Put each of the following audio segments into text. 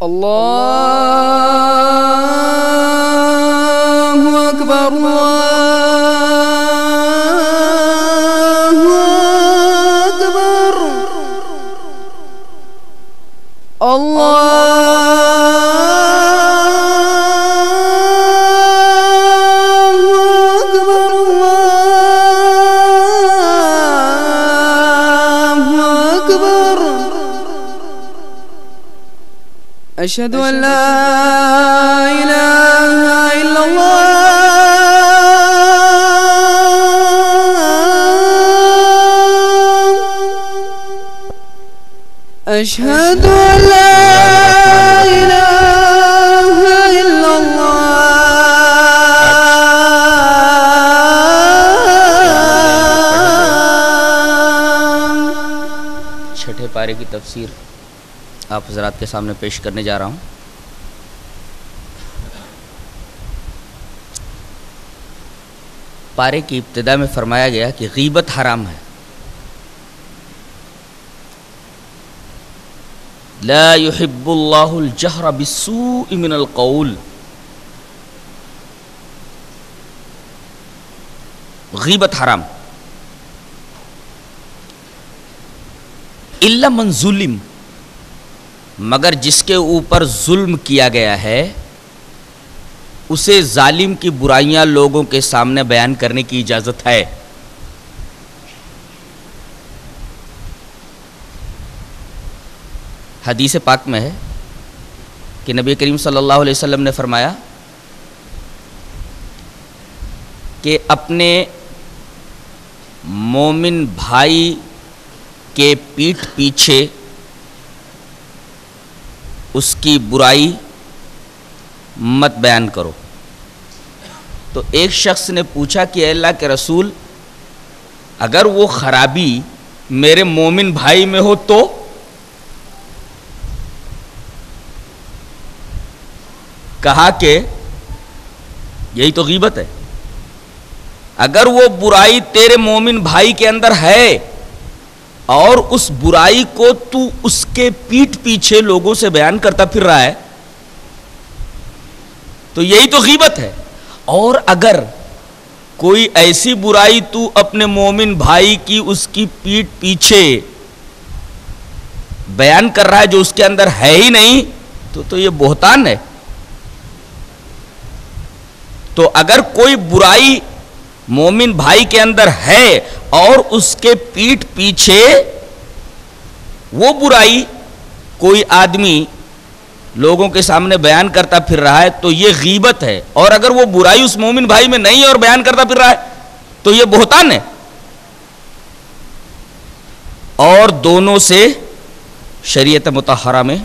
اللہ اکبر اللہ اکبر أشهد أن لا إله إلا الله أشهد أن لا إله إلا الله. چھٹے پارے کی تفسیر آپ حضرات کے سامنے پیش کرنے جا رہا ہوں. پارے کی ابتدا میں فرمایا گیا کہ غیبت حرام ہے. لا يحب اللہ الجہر بالسوء من القول. غیبت حرام. الا من ظلم، مگر جس کے اوپر ظلم کیا گیا ہے اسے ظالم کی برائیاں لوگوں کے سامنے بیان کرنے کی اجازت ہے. حدیث پاک میں ہے کہ نبی کریم صلی اللہ علیہ وسلم نے فرمایا کہ اپنے مومن بھائی کے پیٹھ پیچھے اس کی برائی مت بیان کرو. تو ایک شخص نے پوچھا کہ اے اللہ کے رسول، اگر وہ خرابی میرے مومن بھائی میں ہو تو؟ کہا کہ یہی تو غیبت ہے. اگر وہ برائی تیرے مومن بھائی کے اندر ہے اور اس برائی کو تو اس کے پیٹھ پیچھے لوگوں سے بیان کرتا پھر رہا ہے تو یہی تو غیبت ہے. اور اگر کوئی ایسی برائی تو اپنے مومن بھائی کی اس کی پیٹھ پیچھے بیان کر رہا ہے جو اس کے اندر ہے ہی نہیں تو یہ بہتان ہے. تو اگر کوئی برائی مومن بھائی کے اندر ہے اور اس کے پیٹھ پیچھے وہ برائی کوئی آدمی لوگوں کے سامنے بیان کرتا پھر رہا ہے تو یہ غیبت ہے. اور اگر وہ برائی اس مومن بھائی میں نہیں ہے اور بیان کرتا پھر رہا ہے تو یہ بہتان ہے. اور دونوں سے شریعت مطہرہ میں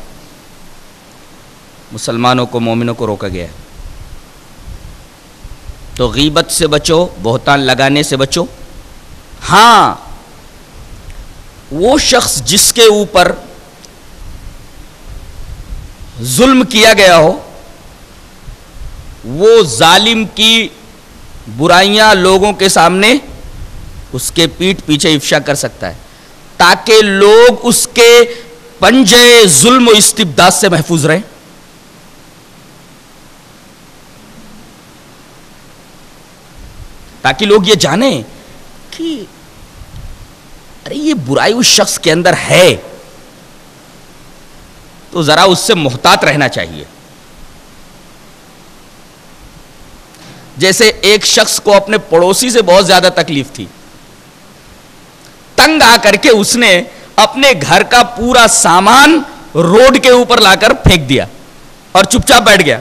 مسلمانوں کو، مومنوں کو روکا گیا ہے. تو غیبت سے بچو، بہتان لگانے سے بچو. ہاں، وہ شخص جس کے اوپر ظلم کیا گیا ہو وہ ظالم کی برائیاں لوگوں کے سامنے اس کے پیٹھ پیچھے افشا کر سکتا ہے تاکہ لوگ اس کے پنجے ظلم و استبداد سے محفوظ رہیں. تاکہ لوگ یہ جانیں کہ ارے یہ برائی اس شخص کے اندر ہے تو ذرا اس سے محتاط رہنا چاہیے. جیسے ایک شخص کو اپنے پڑوسی سے بہت زیادہ تکلیف تھی، تنگ آ کر کے اس نے اپنے گھر کا پورا سامان روڈ کے اوپر لا کر پھینک دیا اور چپ چاپ بیٹھ گیا.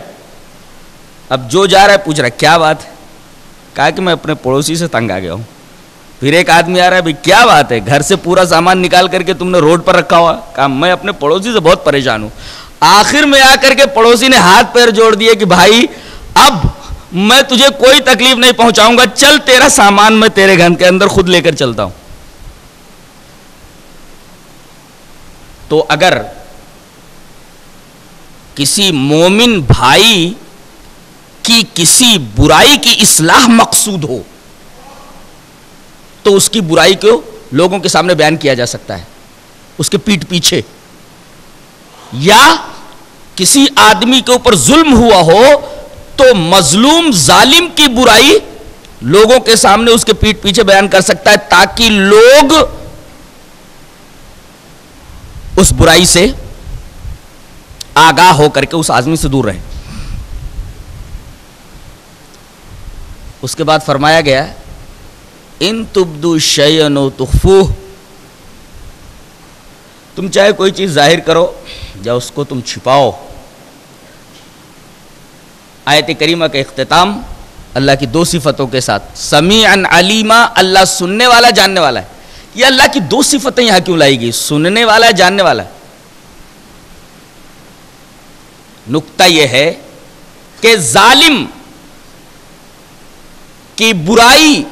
اب جو جا رہا ہے پوچھ رہا ہے کیا بات ہے؟ کہا کہ میں اپنے پڑوسی سے تنگ آ گیا ہوں. پھر ایک آدمی آ رہا ہے بھئی کیا بات ہے، گھر سے پورا سامان نکال کر کے تم نے روڈ پر رکھا ہوا. کہا میں اپنے پڑوسی سے بہت پریشان ہوں. آخر میں آ کر کے پڑوسی نے ہاتھ پیر جوڑ دیے کہ بھائی اب میں تجھے کوئی تکلیف نہیں پہنچاؤں گا، چل تیرا سامان میں تیرے گھر کے اندر خود لے کر چلتا ہوں. تو اگر کسی مومن بھائی کی کسی برائی کی اصلاح مقصود ہو تو اس کی برائی کو لوگوں کے سامنے بیان کیا جا سکتا ہے اس کے پیٹھ پیچھے. یا کسی آدمی کے اوپر ظلم ہوا ہو تو مظلوم ظالم کی برائی لوگوں کے سامنے اس کے پیٹھ پیچھے بیان کر سکتا ہے تاکہ لوگ اس برائی سے آگاہ ہو کر کے اس آدمی سے دور رہیں. اس کے بعد فرمایا گیا ان تبدو شیئن و تخفوہ، تم چاہے کوئی چیز ظاہر کرو یا اس کو تم چھپاؤ. آیت کریمہ کا اختتام اللہ کی دو صفتوں کے ساتھ، سمیعاً علیما، اللہ سننے والا جاننے والا ہے. یہ اللہ کی دو صفتیں یہاں کیوں لائی گئی؟ سننے والا ہے، جاننے والا ہے. نکتہ یہ ہے کہ ظالم کی برائی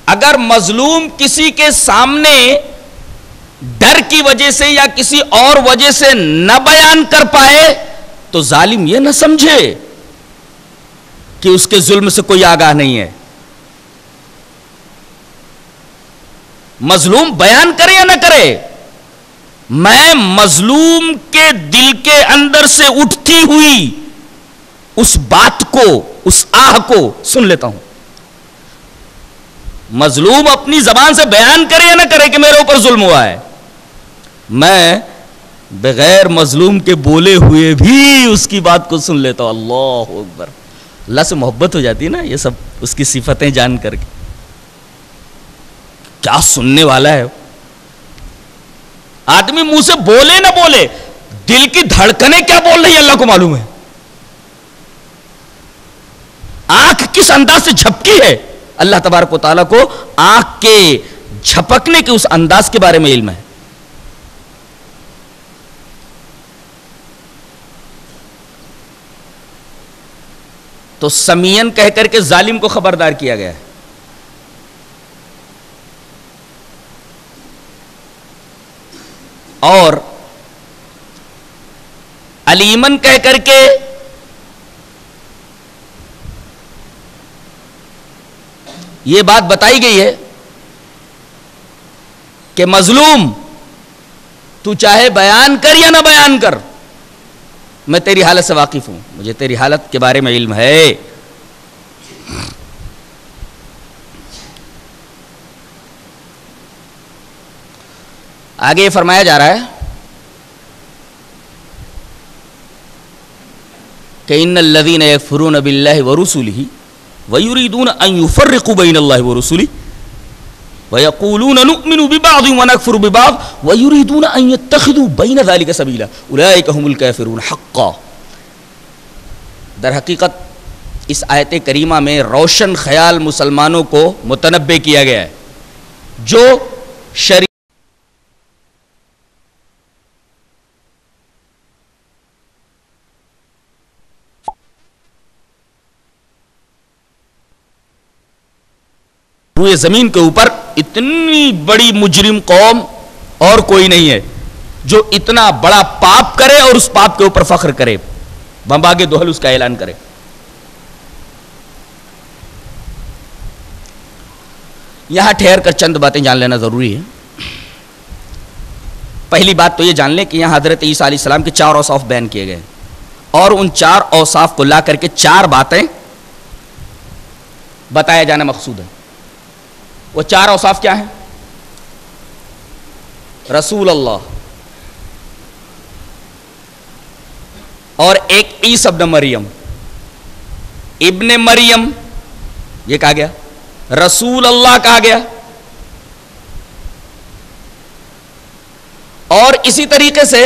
اگر مظلوم کسی کے سامنے ڈر کی وجہ سے یا کسی اور وجہ سے نہ بیان کر پائے تو ظالم یہ نہ سمجھے کہ اس کے ظلم سے کوئی آگاہ نہیں ہے. مظلوم بیان کرے یا نہ کرے، میں مظلوم کے دل کے اندر سے اٹھتی ہوئی اس بات کو، اس آہ کو سن لیتا ہوں. مظلوم اپنی زبان سے بیان کرے یا نہ کرے کہ میرے اوپر ظلم ہوا ہے، میں بغیر مظلوم کے بولے ہوئے بھی اس کی بات کو سن لیتا ہوں. اللہ اکبر. اللہ سے محبت ہو جاتی ہے نا یہ سب اس کی صفتیں جان کر کے. کیا سننے والا ہے آدمی، منہ سے بولے نہ بولے دل کی دھڑکنیں کیا بول رہی ہے اللہ کو معلوم ہے. آنکھ کس انداز سے جھپکی ہے اللہ تبارک و تعالیٰ کو آنکھ کے جھپکنے کے اس انداز کے بارے میں علم ہے. تو سمیعن کہہ کر کے ظالم کو خبردار کیا گیا ہے. اور علیمن کہہ کر کے یہ بات بتائی گئی ہے کہ مظلوم تو چاہے بیان کر یا نہ بیان کر، میں تیری حالت سے واقف ہوں، مجھے تیری حالت کے بارے میں علم ہے. آگے یہ فرمایا جا رہا ہے کہ ان الذین یکفرون باللہ ورسلہ ویریدون ان یفرقوا بین اللہ ورسلہ ویقولون نؤمن ببعض ونکفر ببعض ویریدون ان یتخذوا بین ذلک سبیلا اولئک هم الکافرون حقا. در حقیقت اس آیت کریمہ میں روشن خیال مسلمانوں کو متنبہ کیا گیا ہے جو شریعت روئے زمین کے اوپر اتنی بڑی مجرم قوم اور کوئی نہیں ہے جو اتنا بڑا پاپ کرے اور اس پاپ کے اوپر فخر کرے، بمباغ دوحل اس کا اعلان کرے. یہاں ٹھہر کر چند باتیں جان لینا ضروری ہے. پہلی بات تو یہ جان لیں کہ یہاں حضرت عیسیٰ علیہ السلام کے 4 اوصاف بیان کیے گئے اور ان 4 اوصاف کو لا کر کے 4 باتیں بتایا جانا مقصود ہے. وہ 4 اوصاف کیا ہیں؟ رسول اللہ، اور ایک عیسی ابن مریم، ابن مریم یہ کہا گیا، رسول اللہ کہا گیا، اور اسی طریقے سے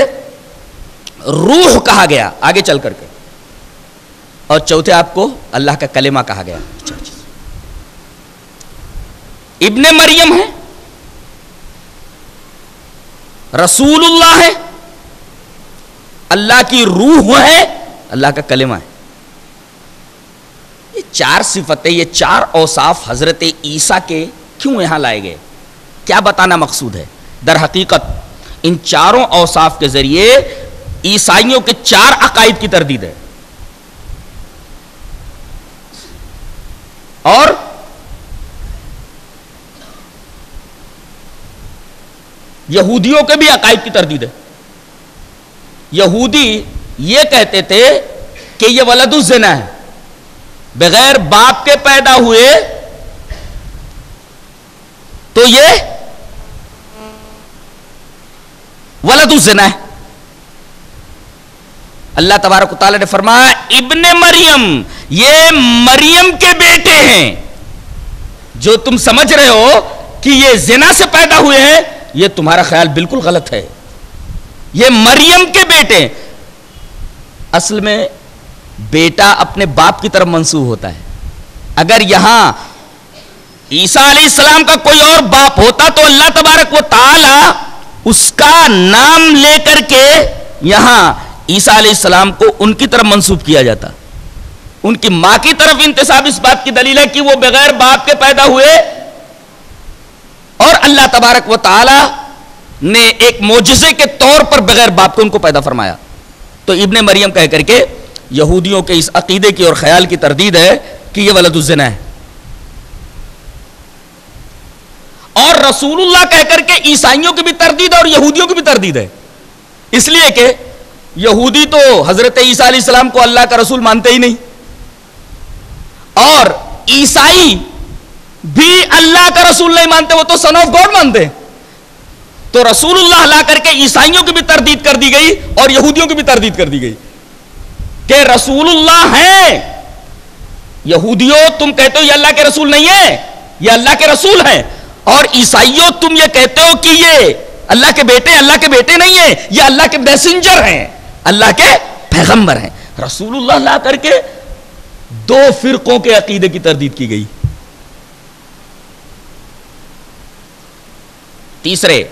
روح کہا گیا آگے چل کر کے، اور چوتھے آپ کو اللہ کا کلمہ کہا گیا. ابن مریم ہے، رسول اللہ ہے، اللہ کی روح ہے، اللہ کا کلمہ ہے. یہ 4 صفتیں، یہ 4 اوصاف حضرت عیسیٰ کے کیوں یہاں لائے گئے؟ کیا بتانا مقصود ہے؟ در حقیقت ان 4 اوصاف کے ذریعے عیسائیوں کے 4 عقائد کی تردید ہے، اور یہودیوں کے بھی عقائد کی تردید ہے. یہودی یہ کہتے تھے کہ یہ ولد الزنا ہے، بغیر باپ کے پیدا ہوئے تو یہ ولد الزنا ہے۔ اللہ تبارک و تعالی نے فرمایا ابن مریم، یہ مریم کے بیٹے ہیں۔ جو تم سمجھ رہے ہو کہ یہ زنا سے پیدا ہوئے ہیں، یہ تمہارا خیال بالکل غلط ہے، یہ مریم کے بیٹے۔ اصل میں بیٹا اپنے باپ کی طرف منسوب ہوتا ہے۔ اگر یہاں عیسیٰ علیہ السلام کا کوئی اور باپ ہوتا تو اللہ تبارک و تعالی اس کا نام لے کر کے یہاں عیسیٰ علیہ السلام کو ان کی طرف منسوب کیا جاتا۔ ان کی ماں کی طرف انتساب اس بات کی دلیل ہے کہ وہ بغیر باپ کے پیدا ہوئے، اور اللہ تبارک و تعالی نے ایک معجزے کے طور پر بغیر باپ کے ان کو پیدا فرمایا۔ تو ابن مریم کہہ کر کے یہودیوں کے اس عقیدے کی اور خیال کی تردید ہے کہ یہ ولد الزنا ہے، اور رسول اللہ کہہ کر کے عیسائیوں کی بھی تردید ہے اور یہودیوں کی بھی تردید ہے۔ اس لیے کہ یہودی تو حضرت عیسیٰ علیہ السلام کو اللہ کا رسول مانتے ہی نہیں، اور عیسائی بھی اللہ کا رسول نہیں مانتے، وہ تو سن آف گاڈ مانتے۔ تو رسول اللہ لا کر کے عیسائیوں کی بھی تردید کر دی گئی اور یہودیوں کی بھی تردید کر دی گئی کہ رسول اللہ ہیں، یہودیوں تم کہتے ہو یہ اللہ کے رسول نہیں ہے، یہ اللہ کے رسول ہیں، اور عیسائیوں تم یہ کہتے ہو کہ یہ اللہ کے بیٹے نہیں ہیں، یہ اللہ کے میسنجر ہیں، اللہ کے پیغمبر ہیں۔ رسول اللہ لا کر کے دو فرقوں کے عقیدے کی تردید کی گئی۔ تیسرے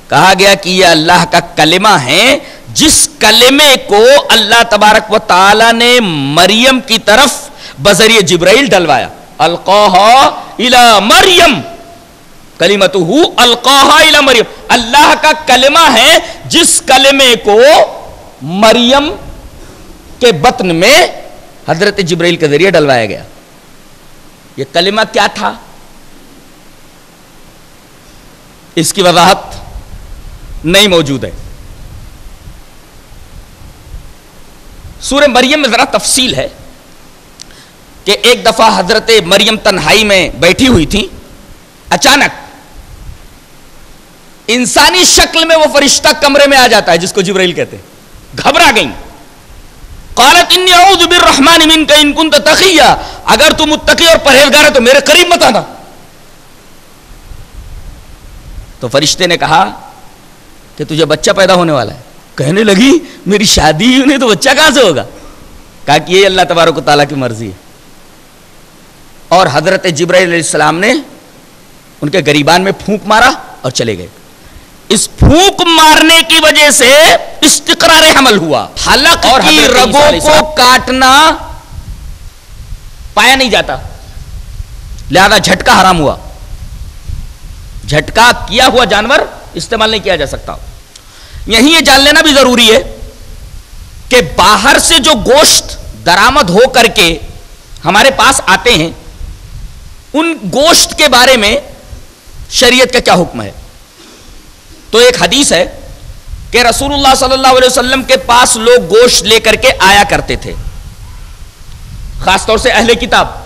کہا گیا کہ یہ اللہ کا کلمہ ہے، جس کلمے کو اللہ تبارک و تعالی نے مریم کی طرف بذریعہ جبرائیل ڈلوایا۔ القاہا الی مریم، کلمتہ القاہا الی مریم، اللہ کا کلمہ ہے جس کلمے کو مریم کے بطن میں حضرت جبرائیل کے ذریعے ڈلوایا گیا۔ یہ کلمہ کیا تھا؟ اس کی وضاحت نہیں موجود ہے۔ سورہ مریم میں ذرا تفصیل ہے کہ ایک دفعہ حضرت مریم تنہائی میں بیٹھی ہوئی تھی، اچانک انسانی شکل میں وہ فرشتہ کمرے میں آ جاتا ہے جس کو جبرائیل کہتے ہیں۔ گھبرا گئیں، قالت انی اعوذ بالرحمن منک ان کنت تقیا، اگر تم متقی اور پرہیزگار ہے تو میرے قریب مت آنا۔ تو فرشتے نے کہا کہ تجھے بچہ پیدا ہونے والا ہے۔ کہنے لگی میری شادی ہی نہیں تو بچہ کہاں سے ہوگا؟ کہا کہ یہ اللہ تبارک و تعالیٰ کی مرضی ہے۔ اور حضرت جبرائیل علیہ السلام نے ان کے گریبان میں پھونک مارا اور چلے گئے۔ اس پھونک مارنے کی وجہ سے استقرار حمل ہوا، حلق کی رگوں کو کاٹنا پایا نہیں جاتا، لہذا جھٹکا حرام ہوا۔ جھٹکا کیا ہوا جانور استعمال نہیں کیا جا سکتا۔ یہیں یہ جان لینا بھی ضروری ہے کہ باہر سے جو گوشت درآمد ہو کر کے ہمارے پاس آتے ہیں، ان گوشت کے بارے میں شریعت کا کیا حکم ہے؟ تو ایک حدیث ہے کہ رسول اللہ صلی اللہ علیہ وسلم کے پاس لوگ گوشت لے کر کے آیا کرتے تھے، خاص طور سے اہل کتاب۔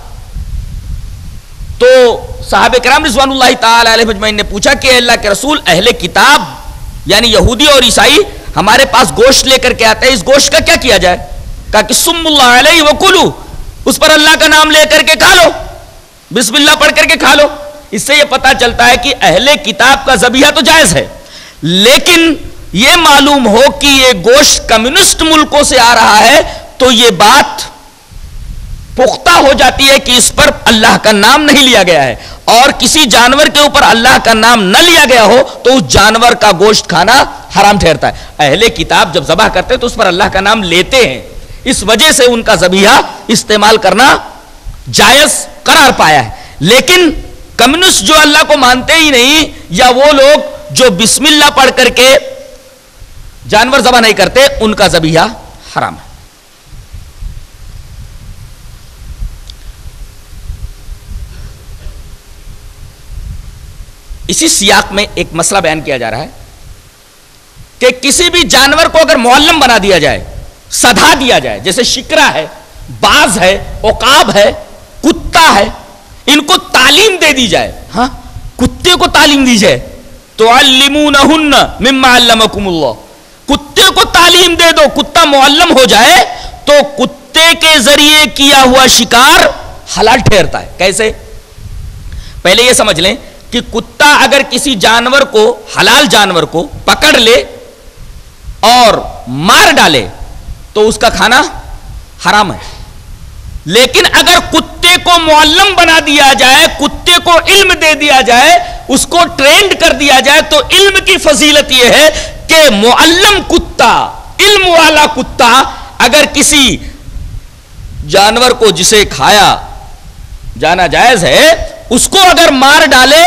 تو صحابہ کرام رضوان اللہ تعالی علیہ مجمعین نے پوچھا کہ اللہ کے رسول، اہل کتاب یعنی یہودی اور عیسائی ہمارے پاس گوشت لے کر کے آتے ہیں، اس گوشت کا کیا کیا جائے؟ کہا کہ سم اللہ علیہ وکلو، اس پر اللہ کا نام لے کر کے کھا لو، بسم اللہ پڑھ کر کے کھا لو۔ اس سے یہ پتا چلتا ہے کہ اہل کتاب کا ذبیحہ تو جائز ہے، لیکن یہ معلوم ہو کہ یہ گوشت کمیونسٹ ملکوں سے آ رہا ہے تو یہ بات پختہ ہو جاتی ہے کہ اس پر اللہ کا نام نہیں لیا گیا ہے، اور کسی جانور کے اوپر اللہ کا نام نہ لیا گیا ہو تو اس جانور کا گوشت کھانا حرام ٹھہرتا ہے۔ اہل کتاب جب ذبح کرتے ہیں تو اس پر اللہ کا نام لیتے ہیں، اس وجہ سے ان کا ذبیحہ استعمال کرنا جائز قرار پایا ہے۔ لیکن کمیونسٹ جو اللہ کو مانتے ہی نہیں، یا وہ لوگ جو بسم اللہ پڑھ کر کے جانور ذبح نہیں کرتے، ان کا ذبیحہ حرام ہے۔ اسی سیاق میں ایک مسئلہ بیان کیا جا رہا ہے کہ کسی بھی جانور کو اگر معلم بنا دیا جائے, سدھا دیا جائے, جیسے شکرا ہے, باز ہے, عقاب ہے, کتا ہے, ان کو تعلیم دے دی جائے. ہاں, کتے کو تعلیم دی جائے, تعلمونہن مما علمکم اللہ, کتے کو تعلیم دے دو, کتا معلم ہو جائے تو کتے کے ذریعے کیا ہوا شکار حلال ٹھہرتا ہے. کیسے؟ پہلے یہ سمجھ لیں کہ کتا اگر کسی جانور کو, حلال جانور کو پکڑ لے اور مار ڈالے تو اس کا کھانا حرام ہے. لیکن اگر کتے کو معلم بنا دیا جائے, کتے کو علم دے دیا جائے, اس کو ٹرینڈ کر دیا جائے, تو علم کی فضیلت یہ ہے کہ معلم کتا, علم والا کتا اگر کسی جانور کو جسے کھایا جانا جائز ہے, اس کو اگر مار ڈالے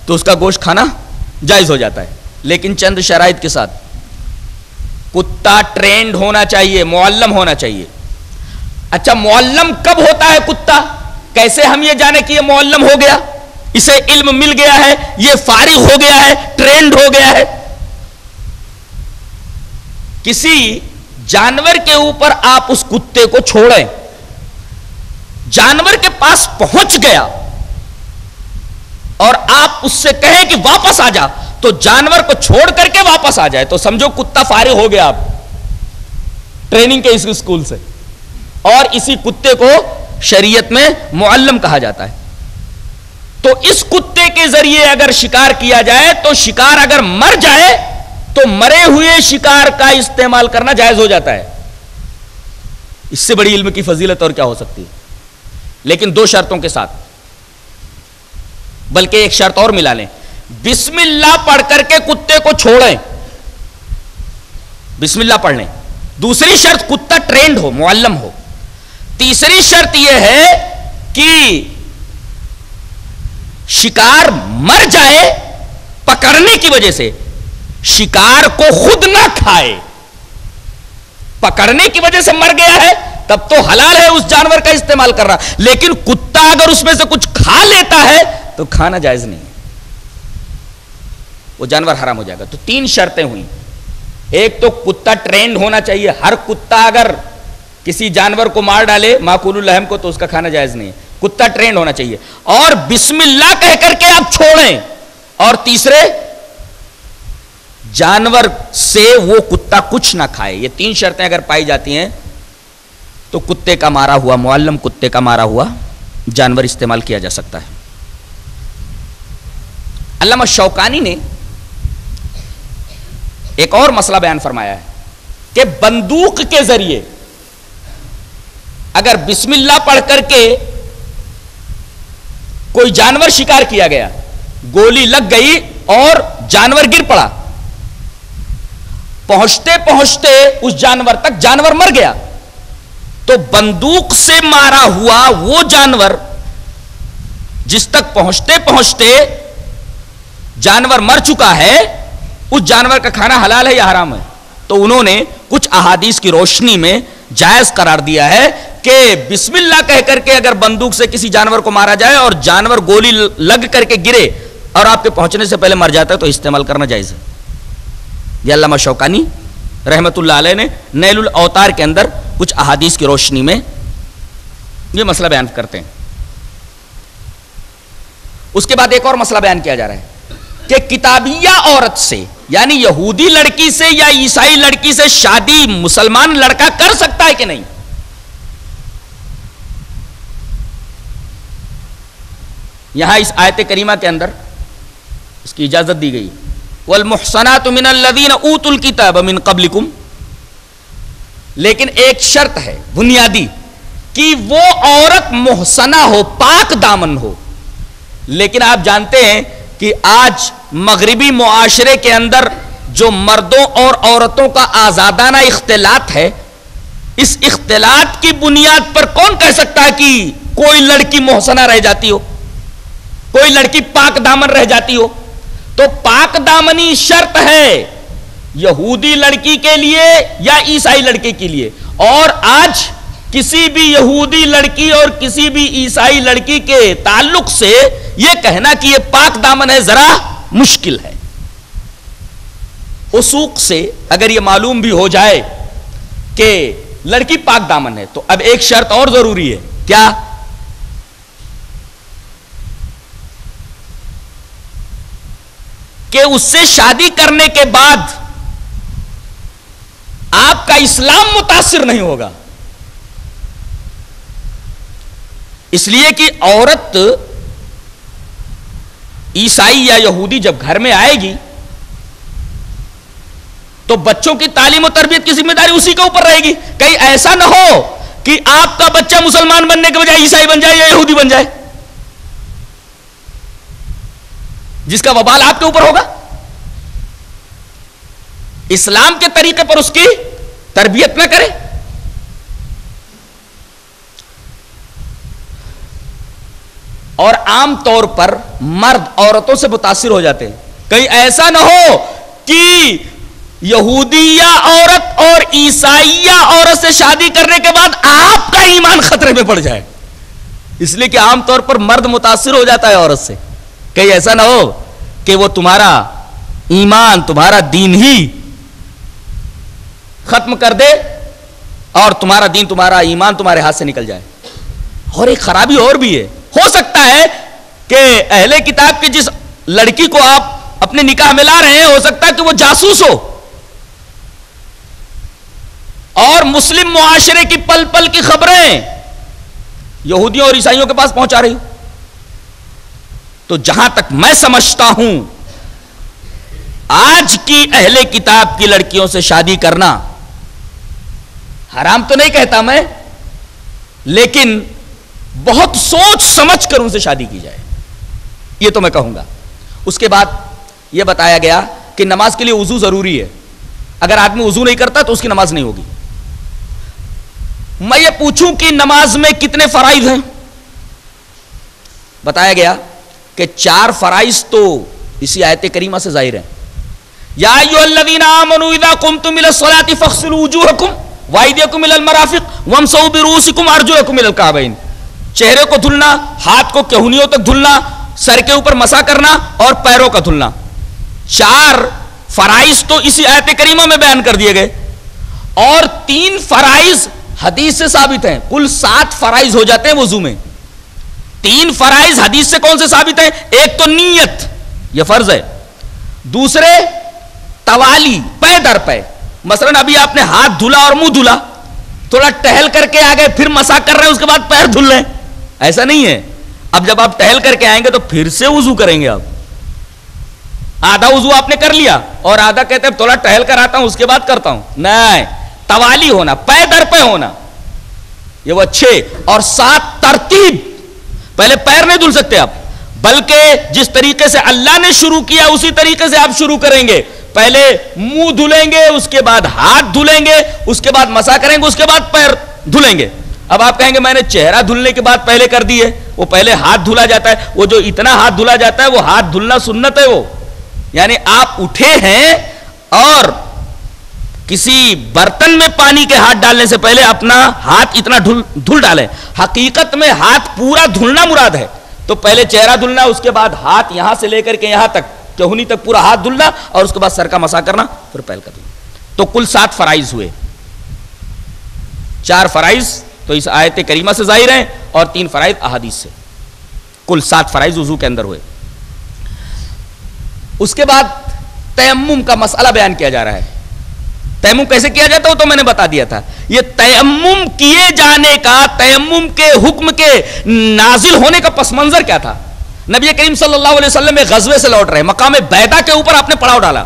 تو اس کا گوشت کھانا جائز ہو جاتا ہے, لیکن چند شرائط کے ساتھ. کتا ٹرینڈ ہونا چاہیے, معلم ہونا چاہیے. اچھا, معلم کب ہوتا ہے کتا؟ کیسے ہم یہ جانے کہ یہ معلم ہو گیا, اسے علم مل گیا ہے, یہ فارغ ہو گیا ہے, ٹرینڈ ہو گیا ہے؟ کسی جانور کے اوپر آپ اس کتے کو چھوڑیں, جانور کے پاس پہنچ گیا اور آپ اس سے کہیں کہ واپس آ جا, تو جانور کو چھوڑ کر کے واپس آ جائے تو سمجھو کتا فارغ ہو گیا آپ ٹریننگ کے اس اسکول سے. اور اسی کتے کو شریعت میں معلم کہا جاتا ہے. تو اس کتے کے ذریعے اگر شکار کیا جائے تو شکار اگر مر جائے تو مرے ہوئے شکار کا استعمال کرنا جائز ہو جاتا ہے. اس سے بڑی علم کی فضیلت اور کیا ہو سکتی ہے؟ لیکن دو شرطوں کے ساتھ, بلکہ ایک شرط اور ملا لیں. بسم اللہ پڑھ کر کے کتے کو چھوڑیں, بسم اللہ پڑھ لیں. دوسری شرط کتا ٹرینڈ ہو, معلم ہو. تیسری شرط یہ ہے کہ شکار مر جائے پکڑنے کی وجہ سے, شکار کو خود نہ کھائے, پکڑنے کی وجہ سے مر گیا ہے تب تو حلال ہے اس جانور کا استعمال کرنا, لیکن کتا اگر اس میں سے کچھ کھا لیتا ہے تو کھانا جائز نہیں, وہ جانور حرام ہو جائے گا. تو تین شرطیں ہوئیں. ایک تو کتا ٹرینڈ ہونا چاہیے, ہر کتا اگر کسی جانور کو مار ڈالے ماکول الحم کو تو اس کا کھانا جائز نہیں ہے. کتا ٹرینڈ ہونا چاہیے, اور بسم اللہ کہہ کر کے آپ چھوڑیں. اور تیسرے, جانور سے وہ کتا کچھ نہ کھائے. یہ تین شرطیں اگر پائی جاتی ہیں تو کتے کا مارا ہوا, معلم کتے کا مارا ہوا جانور استعمال کیا جا سکتا ہے. علامہ شوکانی نے ایک اور مسئلہ بیان فرمایا ہے کہ بندوق کے ذریعے اگر بسم اللہ پڑھ کر کے کوئی جانور شکار کیا گیا, گولی لگ گئی اور جانور گر پڑا, پہنچتے پہنچتے اس جانور تک جانور مر گیا, تو بندوق سے مارا ہوا وہ جانور جس تک پہنچتے پہنچتے جانور مر چکا ہے, اس جانور کا کھانا حلال ہے یا حرام ہے؟ تو انہوں نے کچھ احادیث کی روشنی میں جائز قرار دیا ہے کہ بسم اللہ کہہ کر کے اگر بندوق سے کسی جانور کو مارا جائے اور جانور گولی لگ کر کے گرے اور آپ کے پہنچنے سے پہلے مر جاتا ہے تو استعمال کرنا جائز ہے. یہ علامہ شوکانی رحمت اللہ علیہ نے نیل الاوتار کے اندر کچھ احادیث کی روشنی میں یہ مسئلہ بیان کرتے ہیں. اس کے بعد ایک اور مسئلہ بیان کیا جا رہا ہے کہ کتابیہ عورت سے, یعنی یہودی لڑکی سے یا عیسائی لڑکی سے شادی مسلمان لڑکا کر سکتا ہے کہ نہیں؟ یہاں اس آیت کریمہ کے اندر اس کی اجازت دی گئی, والمحصنات من الذین اوتوا الکتاب من قبلکم, لیکن ایک شرط ہے بنیادی کہ وہ عورت محصنہ ہو, پاک دامن ہو. لیکن آپ جانتے ہیں کہ آج مغربی معاشرے کے اندر جو مردوں اور عورتوں کا آزادانہ اختلاط ہے, اس اختلاط کی بنیاد پر کون کہہ سکتا ہے کہ کوئی لڑکی محصنہ رہ جاتی ہو, کوئی لڑکی پاک دامن رہ جاتی ہو؟ تو پاک دامنی شرط ہے یہودی لڑکی کے لیے یا عیسائی لڑکے کے لیے, اور آج کسی بھی یہودی لڑکی اور کسی بھی عیسائی لڑکی کے تعلق سے یہ کہنا کہ یہ پاک دامن ہے ذرا مشکل ہے. اسوق سے اگر یہ معلوم بھی ہو جائے کہ لڑکی پاک دامن ہے تو اب ایک شرط اور ضروری ہے. کیا؟ کہ اس سے شادی کرنے کے بعد آپ کا اسلام متاثر نہیں ہوگا. اس لیے کہ عورت عیسائی یا یہودی جب گھر میں آئے گی تو بچوں کی تعلیم و تربیت کی ذمہ داری اسی کے اوپر رہے گی. کہیں ایسا نہ ہو کہ آپ کا بچہ مسلمان بننے کے بجائے عیسائی بن جائے یا یہودی بن جائے، جس کا وبال آپ کے اوپر ہوگا. اسلام کے طریقے پر اس کی تربیت نہ کرے. اور عام طور پر مرد عورتوں سے متاثر ہو جاتے ہیں. کہیں ایسا نہ ہو کہ یہودیہ عورت اور عیسائیہ عورت سے شادی کرنے کے بعد آپ کا ایمان خطرے میں پڑ جائے. اس لیے کہ عام طور پر مرد متاثر ہو جاتا ہے عورت سے. کہیں ایسا نہ ہو کہ وہ تمہارا ایمان تمہارا دین ہی ختم کر دے اور تمہارا دین تمہارا ایمان تمہارے ہاتھ سے نکل جائے. اور ایک خرابی اور بھی ہے. ہو سکتا ہے کہ اہل کتاب کی جس لڑکی کو آپ اپنے نکاح میں لا رہے ہیں ہو سکتا ہے کہ وہ جاسوس ہو اور مسلم معاشرے کی پل پل کی خبریں یہودیوں اور عیسائیوں کے پاس پہنچا رہی. تو جہاں تک میں سمجھتا ہوں آج کی اہل کتاب کی لڑکیوں سے شادی کرنا حرام تو نہیں کہتا میں، لیکن بہت سوچ سمجھ کر ان سے شادی کی جائے، یہ تو میں کہوں گا. اس کے بعد یہ بتایا گیا کہ نماز کے لیے وضو ضروری ہے. اگر آدمی وضو نہیں کرتا تو اس کی نماز نہیں ہوگی. میں یہ پوچھوں کہ نماز میں کتنے فرائض ہیں؟ بتایا گیا کہ 4 فرائض تو اسی آیت کریمہ سے ظاہر ہیں. یا ایھا الذین آمنوا اذا قمتم الى الصلاۃ فاغسلوا وجوہکم وایدیکم الى المرافق وامسحوا برؤوسکم وارجلکم الى الکعبین. چہرے کو دھلنا، ہاتھ کو کہنیوں تک دھلنا، سر کے اوپر مسح کرنا اور پیروں کا دھلنا. 4 فرائض تو اسی آیت کریمہ میں بیان کر دیے گئے اور 3 فرائض حدیث سے ثابت ہیں. کل 7 فرائض ہو جاتے ہیں وضو میں. 3 فرائض حدیث سے کون سے ثابت ہیں؟ ایک تو نیت، یہ فرض ہے. دوسرے توالی، پے در پے. مثلا ابھی آپ نے ہاتھ دھلا اور منہ دھلا، تھوڑا ٹہل کر کے آ گئے پھر مسح کر رہے ہیں اس کے بعد پیر دھل لیں، ایسا نہیں ہے. اب جب آپ ٹہل کر کے آئیں گے تو پھر سے وضو کریں گے. آپ آدھا وضو آپ نے کر لیا اور آدھا کہتے ہیں تھوڑا ٹہل کر آتا ہوں اس کے بعد کرتا ہوں. نہیں، توالی ہونا، پے در پے ہونا، یہ وہ اچھے. اور 7 ترتیب. پہلے پیر نہیں دھل سکتے آپ، بلکہ جس طریقے سے اللہ نے شروع کیا اسی طریقے سے آپ شروع کریں گے. پہلے منہ دھلیں گے، اس کے بعد ہاتھ دھلیں گے، اس کے بعد مسح کریں گے، اس کے بعد پیر دھلیں گے. اب آپ کہیں گے میں نے چہرہ دھلنے کے بعد پہلے کر دی ہے. وہ پہلے ہاتھ دھلا جاتا ہے. وہ جو اتنا ہاتھ دھلا جاتا ہے وہ ہاتھ دھلنا سنت ہے. وہ یعنی آپ اٹھے ہیں اور کسی برتن میں پانی کے ہاتھ ڈالنے سے پہلے اپنا ہاتھ اتنا دھل ڈالیں. حقیقت میں ہاتھ پورا دھلنا مراد ہے. تو پہلے چہرہ دھلنا، اس کے بعد ہاتھ یہاں سے لے کر کے یہاں تک کہنی تک پورا ہاتھ دھلنا اور اس کے بعد سر کا مسح کرنا، پھر پیر کا دھلنا. تو کل 7 فرائض ہوئے. 4 فرائض تو اس آیت کریمہ سے ظاہر ہیں اور 3 فرائض احادیث سے. کل 7 فرائض وضو کے اندر ہوئے. اس کے بعد تیمم کا مسئلہ بیان کیا جا رہا ہے. تیمم کیسے کیا جاتا ہے تو میں نے بتا دیا تھا. یہ تیمم کیے جانے کا، تیمم کے حکم کے نازل ہونے کا پس منظر کیا تھا؟ نبی کریم صلی اللہ علیہ وسلم ایک غزوے سے لوٹ رہے، مقام بیدا کے اوپر آپ نے پڑاؤ ڈالا.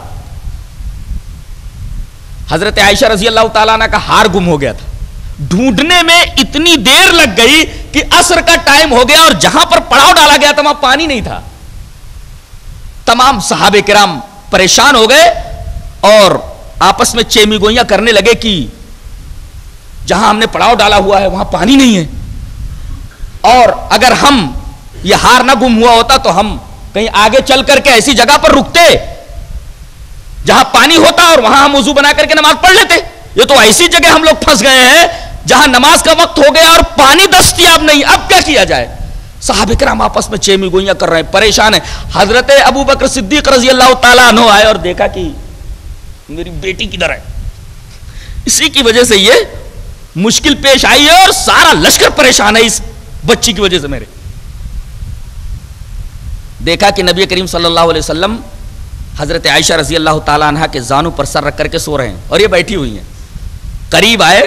حضرت عائشہ رضی اللہ تعالیٰ عنہ کا ہار گم ہو گیا تھا. ڈھونڈنے میں اتنی دیر لگ گئی کہ عصر کا ٹائم ہو گیا اور جہاں پر پڑاؤ ڈالا گیا تھا وہاں پانی نہیں تھا. تمام صحابہ کرام پریشان ہو گئے اور آپس میں چیمی گوئیاں کرنے لگے کہ جہاں ہم نے پڑاؤ ڈالا ہوا ہے وہاں پانی نہیں ہے، اور اگر ہم یہ ہار نہ گم ہوا ہوتا تو ہم کہیں آگے چل کر کے ایسی جگہ پر رکتے جہاں پانی ہوتا اور وہاں ہم وضو بنا کر کے نماز پڑھ لیتے. یہ تو ایسی جگہ ہم لوگ پھنس گئے ہیں جہاں نماز کا وقت ہو گیا اور پانی دستیاب نہیں، اب کیا کیا جائے؟ صحابہ کرام آپس میں چیمی گوئیاں کر رہے ہیں، پریشان ہیں. حضرت ابو بکر صدیق رضی اللہ تعالیٰ عنہ آئے اور دیکھا کہ میری بیٹی کدھر ہے. اسی کی وجہ سے یہ مشکل پیش آئی ہے اور سارا لشکر پریشان ہے اس بچی کی وجہ سے. میرے دیکھا کہ نبی کریم صلی اللہ علیہ وسلم حضرت عائشہ رضی اللہ تعالی عنہ کے زانوں پر سر رکھ کر کے سو رہے ہیں اور یہ بیٹھی ہوئی ہیں. قریب آئے,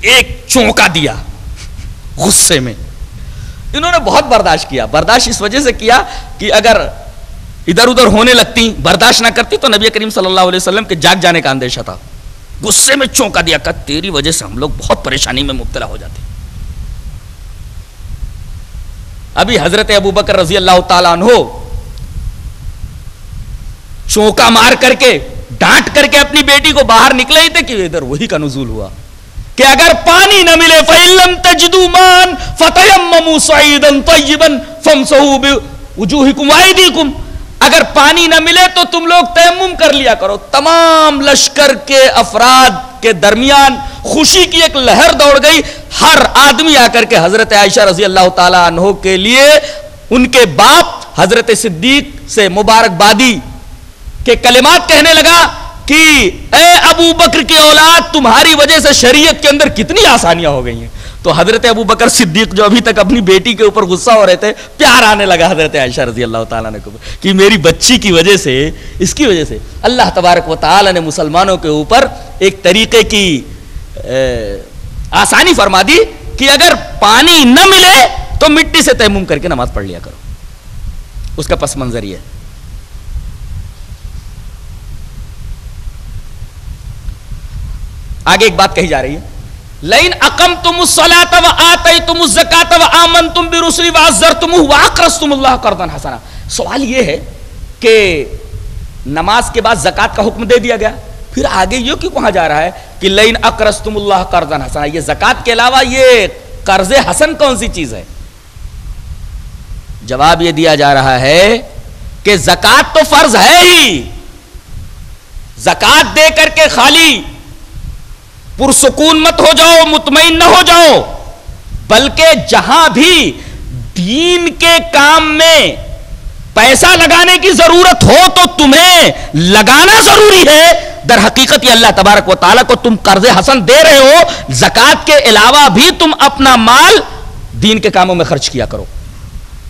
ایک چونکا دیا غصے میں. انہوں نے بہت برداشت کیا. برداشت اس وجہ سے کیا کہ اگر ادھر ادھر ہونے لگتی, برداشت نہ کرتی تو نبی کریم صلی اللہ علیہ وسلم کے جاگ جانے کا اندیشہ تھا. غصے میں چونکا دیا, کہ تیری وجہ سے ہم لوگ بہت پریشانی میں مبتلا ہو جاتے. ابھی حضرت ابو بکر رضی اللہ تعالیٰ عنہ چونکا مار کر کے ڈانٹ کر کے اپنی بیٹی کو باہر نکلے ہی تھے کہ ادھر وہی کا نزول ہوا کہ اگر پانی نہ ملے فَإِن لَّمْ تَجِدُوا مَاءً فَتَيَمَّمُوا صَعِيدًا طَيِّبًا فَامْسَحُوا بِوُجُوهِكُمْ وَأَيْدِيكُمْ. اگر پانی نہ ملے تو تم لوگ تیمم کر لیا کرو. تمام لشکر کے افراد کے درمیان خوشی کی ایک لہر دوڑ گئی. ہر آدمی آ کر کے حضرت عائشہ رضی اللہ تعالی عنہ کے لیے ان کے باپ حضرت صدیق سے مبارکبادی کے کلمات کہنے لگا کہ اے ابو بکر کی اولاد, تمہاری وجہ سے شریعت کے اندر کتنی آسانیاں ہو گئی ہیں. تو حضرت ابو بکر صدیق جو ابھی تک اپنی بیٹی کے اوپر غصہ ہو رہے تھے, پیار آنے لگا حضرت عائشہ رضی اللہ تعالیٰ نے کہ میری بچی کی وجہ سے, اس کی وجہ سے اللہ تبارک و تعالیٰ نے مسلمانوں کے اوپر ایک طریقے کی آسانی فرما دی کہ اگر پانی نہ ملے تو مٹی سے تیمم کر کے نماز پڑھ لیا کرو. اس کا پس منظر یہ ہے. آگے ایک بات کہی جا رہی ہے, لئن اقمتم الصلاة وآتیتم الزکاة وآمنتم برسلی وعزرتموہ وآقرضتم اللہ قرضا حسنا. سوال یہ ہے کہ نماز کے بعد زکات کا حکم دے دیا گیا, پھر آگے یہ کیوں کہا جا رہا ہے کہ لئن اقرضتم اللہ قرضا حسنا؟ یہ زکات کے علاوہ یہ قرض حسن کون سی چیز ہے؟ جواب یہ دیا جا رہا ہے کہ زکات تو فرض ہے ہی. زکات دے کر کے خالی پرسکون مت ہو جاؤ, مطمئن نہ ہو جاؤ, بلکہ جہاں بھی دین کے کام میں پیسہ لگانے کی ضرورت ہو تو تمہیں لگانا ضروری ہے. در حقیقت یہ اللہ تبارک و تعالیٰ کو تم قرض حسن دے رہے ہو. زکات کے علاوہ بھی تم اپنا مال دین کے کاموں میں خرچ کیا کرو.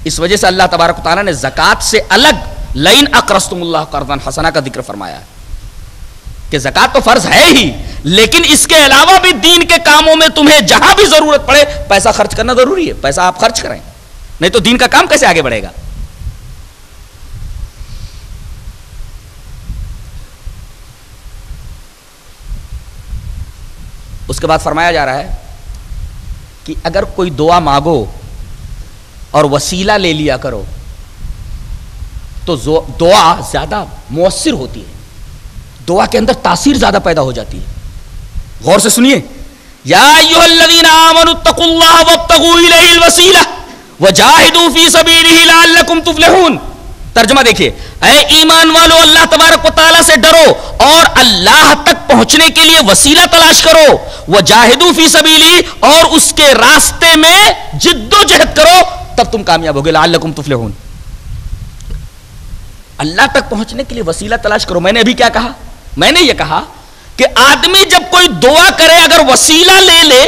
اس وجہ سے اللہ تبارک و تعالیٰ نے زکات سے الگ لئن اقرضتم اللہ قرضا حسنا کا ذکر فرمایا ہے کہ زکات تو فرض ہے ہی, لیکن اس کے علاوہ بھی دین کے کاموں میں تمہیں جہاں بھی ضرورت پڑے پیسہ خرچ کرنا ضروری ہے. پیسہ آپ خرچ کریں, نہیں تو دین کا کام کیسے آگے بڑھے گا؟ اس کے بعد فرمایا جا رہا ہے کہ اگر کوئی دعا مانگو اور وسیلہ لے لیا کرو تو دعا زیادہ مؤثر ہوتی ہے, دعا کے اندر تاثیر زیادہ پیدا ہو جاتی ہے. غور سے سنیے, یا ایھا الذین آمنوا اتقوا اللہ وابتغوا الیہ الوسیلہ وجاہدوا فی سبیلہ لعلکم تفلحون. ترجمہ دیکھیے, اے ایمان والو اللہ تبارک و تعالیٰ سے ڈرو اور اللہ تک پہنچنے کے لیے وسیلہ تلاش کرو. وجاہدوا فی سبیلہ, اور اس کے راستے میں جد و جہد کرو, تب تم کامیاب ہوگے. لعلکم تفلحون. اللہ تک پہنچنے کے لیے وسیلہ تلاش کرو. میں نے ابھی کیا کہا؟ میں نے یہ کہا کہ آدمی جب کوئی دعا کرے اگر وسیلہ لے لے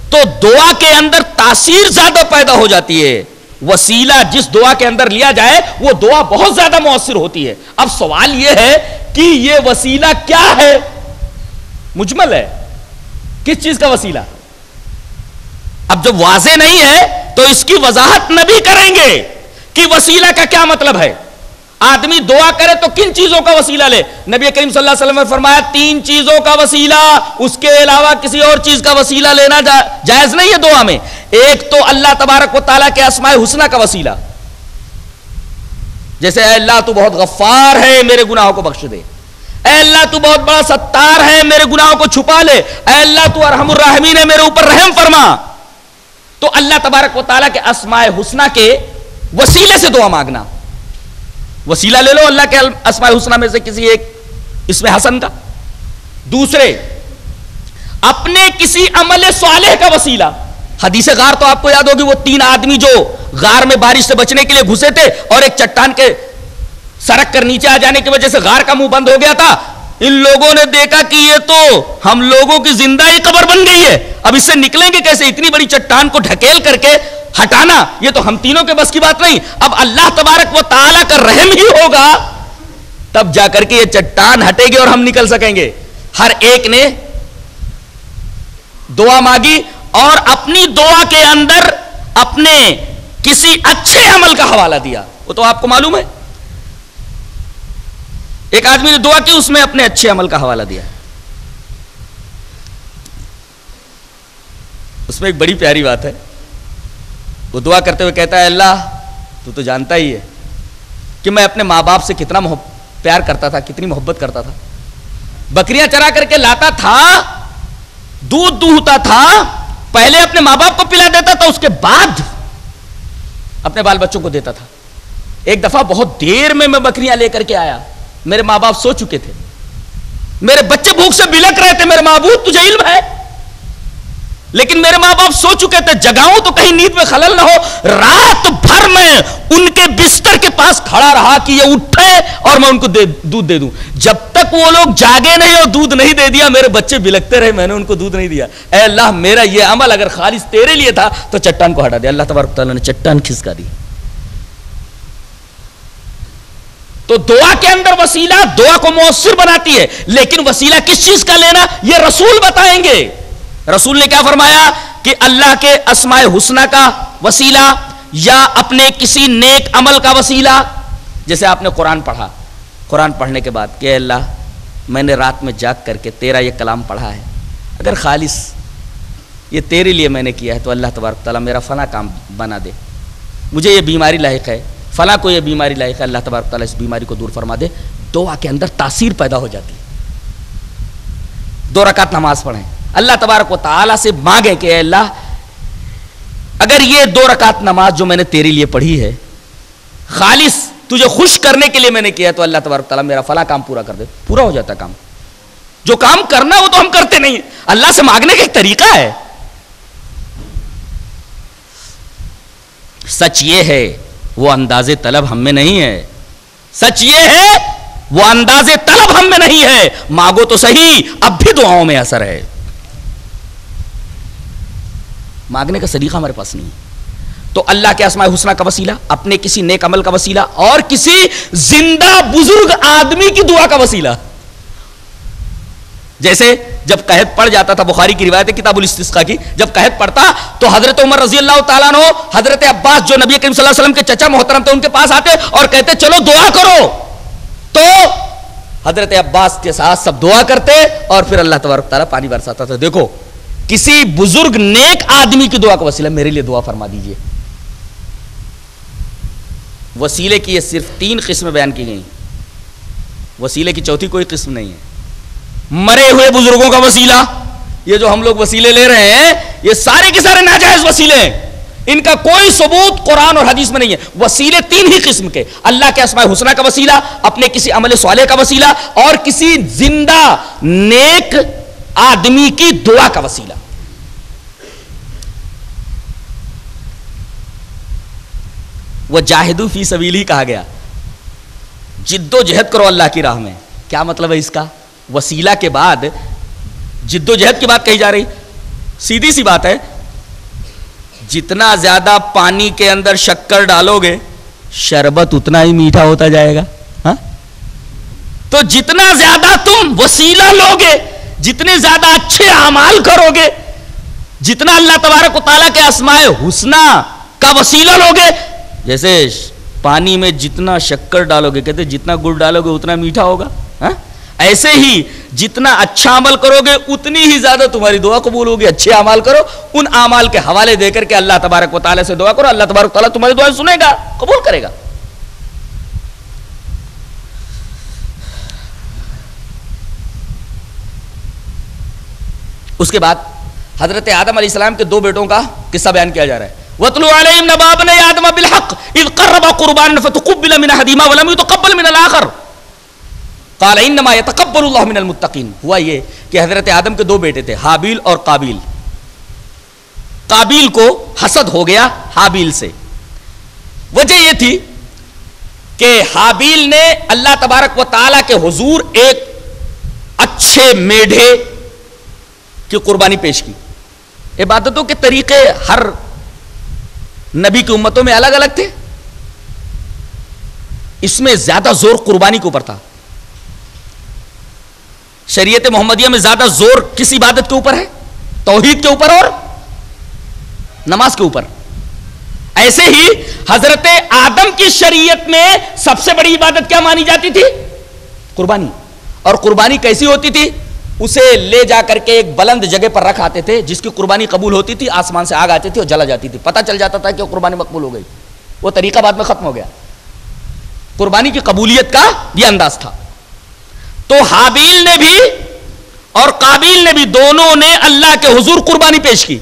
تو دعا کے اندر تاثیر زیادہ پیدا ہو جاتی ہے. وسیلہ جس دعا کے اندر لیا جائے وہ دعا بہت زیادہ مؤثر ہوتی ہے. اب سوال یہ ہے کہ یہ وسیلہ کیا ہے؟ مجمل ہے, کس چیز کا وسیلہ؟ اب جب واضح نہیں ہے تو اس کی وضاحت نبی کریں گے کہ وسیلہ کا کیا مطلب ہے. آدمی دعا کرے تو کن چیزوں کا وسیلہ لے؟ نبی کریم صلی اللہ علیہ وسلم نے فرمایا 3 چیزوں کا وسیلہ, اس کے علاوہ کسی اور چیز کا وسیلہ لینا جائز نہیں ہے دعا میں. ایک تو اللہ تبارک و تعالیٰ کے اسماء حسنہ کا وسیلہ, جیسے اے اللہ تو بہت غفار ہے میرے گناہوں کو بخش دے, اے اللہ تو بہت بڑا ستار ہے میرے گناہوں کو چھپا لے, اے اللہ تو ارحم الراحمین ہے میرے اوپر رحم فرما. تو اللہ تبارک و تعالیٰ کے اسماء حسنہ کے وسیلے سے دعا مانگنا. وسیلہ لے لو اللہ کے اسماء حسنہ میں سے کسی ایک اسم حسن کا. دوسرے, اپنے کسی عمل صالح کا وسیلہ. حدیث غار تو آپ کو یاد ہوگی, وہ 3 آدمی جو غار میں بارش سے بچنے کے لیے گھسے تھے اور ایک چٹان کے سڑک کر نیچے آ جانے کی وجہ سے غار کا منہ بند ہو گیا تھا. ان لوگوں نے دیکھا کہ یہ تو ہم لوگوں کی زندہ ہی قبر بن گئی ہے, اب اس سے نکلیں گے کیسے؟ اتنی بڑی چٹان کو ڈھکیل کر کے ہٹانا یہ تو ہم تینوں کے بس کی بات نہیں. اب اللہ تبارک و تعالیٰ کا رحم ہی ہوگا تب جا کر کے یہ چٹان ہٹے گی اور ہم نکل سکیں گے. ہر ایک نے دعا مانگی اور اپنی دعا کے اندر اپنے کسی اچھے عمل کا حوالہ دیا. وہ تو آپ کو معلوم ہے, ایک آدمی نے دعا کی, اس میں اپنے اچھے عمل کا حوالہ دیا. اس میں ایک بڑی پیاری بات ہے. وہ دعا کرتے ہوئے کہتا ہے, اللہ تو جانتا ہی ہے کہ میں اپنے ماں باپ سے کتنا پیار کرتا تھا, کتنی محبت کرتا تھا. بکریاں چرا کر کے لاتا تھا, دودھ دوہتا تھا, پہلے اپنے ماں باپ کو پلا دیتا تھا, اس کے بعد اپنے بال بچوں کو دیتا تھا. ایک دفعہ بہت دیر میں بکریاں لے کر کے آیا, میرے ماں باپ سو چکے تھے, میرے بچے بھوک سے بلک رہے تھے, میرے معبود تجھے علم ہے, لیکن میرے ماں باپ سو چکے تھے. جگاؤں تو کہیں نیند میں خلل نہ ہو. رات بھر میں ان کے بستر کے پاس کھڑا رہا کہ یہ اٹھے اور میں ان کو دودھ دے دوں. جب تک وہ لوگ جاگے نہیں اور دودھ نہیں دے دیا, میرے بچے بلکتے رہے, میں نے ان کو دودھ نہیں دیا. اے اللہ, میرا یہ عمل اگر خالص تیرے لیے تھا تو چٹان کو ہٹا دے. اللہ تبارک تعالیٰ نے چٹان کھسکا دی. تو دعا کے اندر وسیلہ دعا کو مؤثر بناتی ہے, لیکن وسیلہ کس چیز کا لینا یہ رسول بتائیں گے. رسول نے کیا فرمایا کہ اللہ کے اسماء حسنہ کا وسیلہ یا اپنے کسی نیک عمل کا وسیلہ. جیسے آپ نے قرآن پڑھا, قرآن پڑھنے کے بعد کہ اللہ میں نے رات میں جاگ کر کے تیرا یہ کلام پڑھا ہے, اگر خالص یہ تیرے لیے میں نے کیا ہے تو اللہ تبارک تعالیٰ میرا فلاں کام بنا دے. مجھے یہ بیماری لاحق ہے, فلاں کو یہ بیماری لاحق ہے, اللہ تبارک تعالیٰ اس بیماری کو دور فرما دے. دعا کے اندر تاثیر پیدا ہو جاتی. 2 رکعت نماز پڑھیں, اللہ تبارک و تعالیٰ سے مانگیں کہ اے اللہ اگر یہ 2 رکعت نماز جو میں نے تیرے لیے پڑھی ہے خالص تجھے خوش کرنے کے لیے میں نے کیا ہے تو اللہ تبارک تعالیٰ میرا فلاں کام پورا کر دے. پورا ہو جاتا کام. جو کام کرنا وہ تو ہم کرتے نہیں ہیں, اللہ سے مانگنے کا ایک طریقہ ہے. سچ یہ ہے وہ انداز طلب ہم میں نہیں ہے. سچ یہ ہے وہ انداز طلب ہم میں نہیں ہے. مانگو تو صحیح, اب بھی دعاؤں میں اثر ہے. مانگنے کا سلیقہ ہمارے پاس نہیں. تو اللہ کے اسماء حسنہ کا وسیلہ, اپنے کسی نیک عمل کا وسیلہ, اور کسی زندہ بزرگ آدمی کی دعا کا وسیلہ. جیسے جب قحط پڑ جاتا تھا, بخاری کی روایت ہے کتاب الاستسقاء کی, جب قحط پڑتا تو حضرت عمر رضی اللہ تعالیٰ عنہ, حضرت عباس جو نبی کریم صلی اللہ علیہ وسلم کے چچا محترم تھے, ان کے پاس آتے اور کہتے چلو دعا کرو. تو حضرت عباس کے ساتھ سب دعا کرتے اور پھر اللہ تبارک تعالیٰ پانی برساتا تھا. دیکھو کسی بزرگ نیک آدمی کی دعا کا وسیلہ, میرے لیے دعا فرما دیجئے. وسیلے کی یہ صرف 3 قسمیں بیان کی گئی, وسیلے کی چوتھی کوئی قسم نہیں ہے. مرے ہوئے بزرگوں کا وسیلہ, یہ جو ہم لوگ وسیلے لے رہے ہیں یہ سارے کے سارے ناجائز وسیلے ہیں, ان کا کوئی ثبوت قرآن اور حدیث میں نہیں ہے. وسیلے 3 ہی قسم کے, اللہ کے اسماء حسنہ کا وسیلہ, اپنے کسی عمل صالح کا وسیلہ, اور کسی زندہ نیک آدمی کی دعا کا وسیلہ. وہ جاہدو فی سبیلہ کہا گیا, جد و جہد کرو اللہ کی راہ میں. کیا مطلب ہے اس کا؟ وسیلہ کے بعد جد و جہد کی بات کہی جا رہی. سیدھی سی بات ہے, جتنا زیادہ پانی کے اندر شکر ڈالو گے شربت اتنا ہی میٹھا ہوتا جائے گا. ہاں تو جتنا زیادہ تم وسیلہ لوگے, جتنے زیادہ اچھے اعمال کرو گے, جتنا اللہ تبارک و تعالیٰ کے اسماء حسنہ کا وسیلہ لوگے, جیسے پانی میں جتنا شکر ڈالو گے, کہتے جتنا گڑ ڈالو گے اتنا میٹھا ہوگا, ایسے ہی جتنا اچھا عمل کرو گے اتنی ہی زیادہ تمہاری دعا قبول ہوگی. اچھے اعمال کرو, ان اعمال کے حوالے دے کر کے اللہ تبارک و تعالیٰ سے دعا کرو, اللہ تبارک و تعالیٰ تمہاری دعائیں سنے گا, قبول کرے گا. اس کے بعد حضرت آدم علیہ السلام کے 2 بیٹوں کا قصہ بیان کیا جا رہا ہے. وَاتْلُ عَلَيْهِمْ نَبَأَ ابْنَيْ آدَمَ بِالْحَقِّ إِذْ قَرَّبَا قُرْبَانًا فَتُقُبِّلَ مِنْ أَحَدِهِمَا وَلَمْ يُتَقَبَّلْ مِنَ الْآخَرِ قَالَ إِنَّمَا يَتَقَبَّلُ اللَّهُ مِنَ الْمُتَّقِينَ. ہوا یہ کہ حضرت آدم کے 2 بیٹے تھے, حابیل اور قابیل. قابیل کو حسد ہو گیا حابیل سے. وجہ یہ تھی کہ حابیل نے اللہ تبارک و تعالی کے حضور ایک اچھے میڈھے کی قربانی پیش کی. عبادتوں کے طریقے ہر نبی کی امتوں میں الگ الگ تھے. اس میں زیادہ زور قربانی کے اوپر تھا. شریعت محمدیہ میں زیادہ زور کس عبادت کے اوپر ہے؟ توحید کے اوپر اور نماز کے اوپر. ایسے ہی حضرت آدم کی شریعت میں سب سے بڑی عبادت کیا مانی جاتی تھی؟ قربانی. اور قربانی کیسی ہوتی تھی؟ اسے لے جا کر کے ایک بلند جگہ پر رکھ آتے تھے. جس کی قربانی قبول ہوتی تھی آسمان سے آگ آتی تھی اور جلا جاتی تھی. پتہ چل جاتا تھا کہ قربانی مقبول ہو گئی. وہ طریقہ بعد میں ختم ہو گیا. قربانی کی قبولیت کا یہ انداز تھا. تو حابیل نے بھی اور قابیل نے بھی دونوں نے اللہ کے حضور قربانی پیش کی.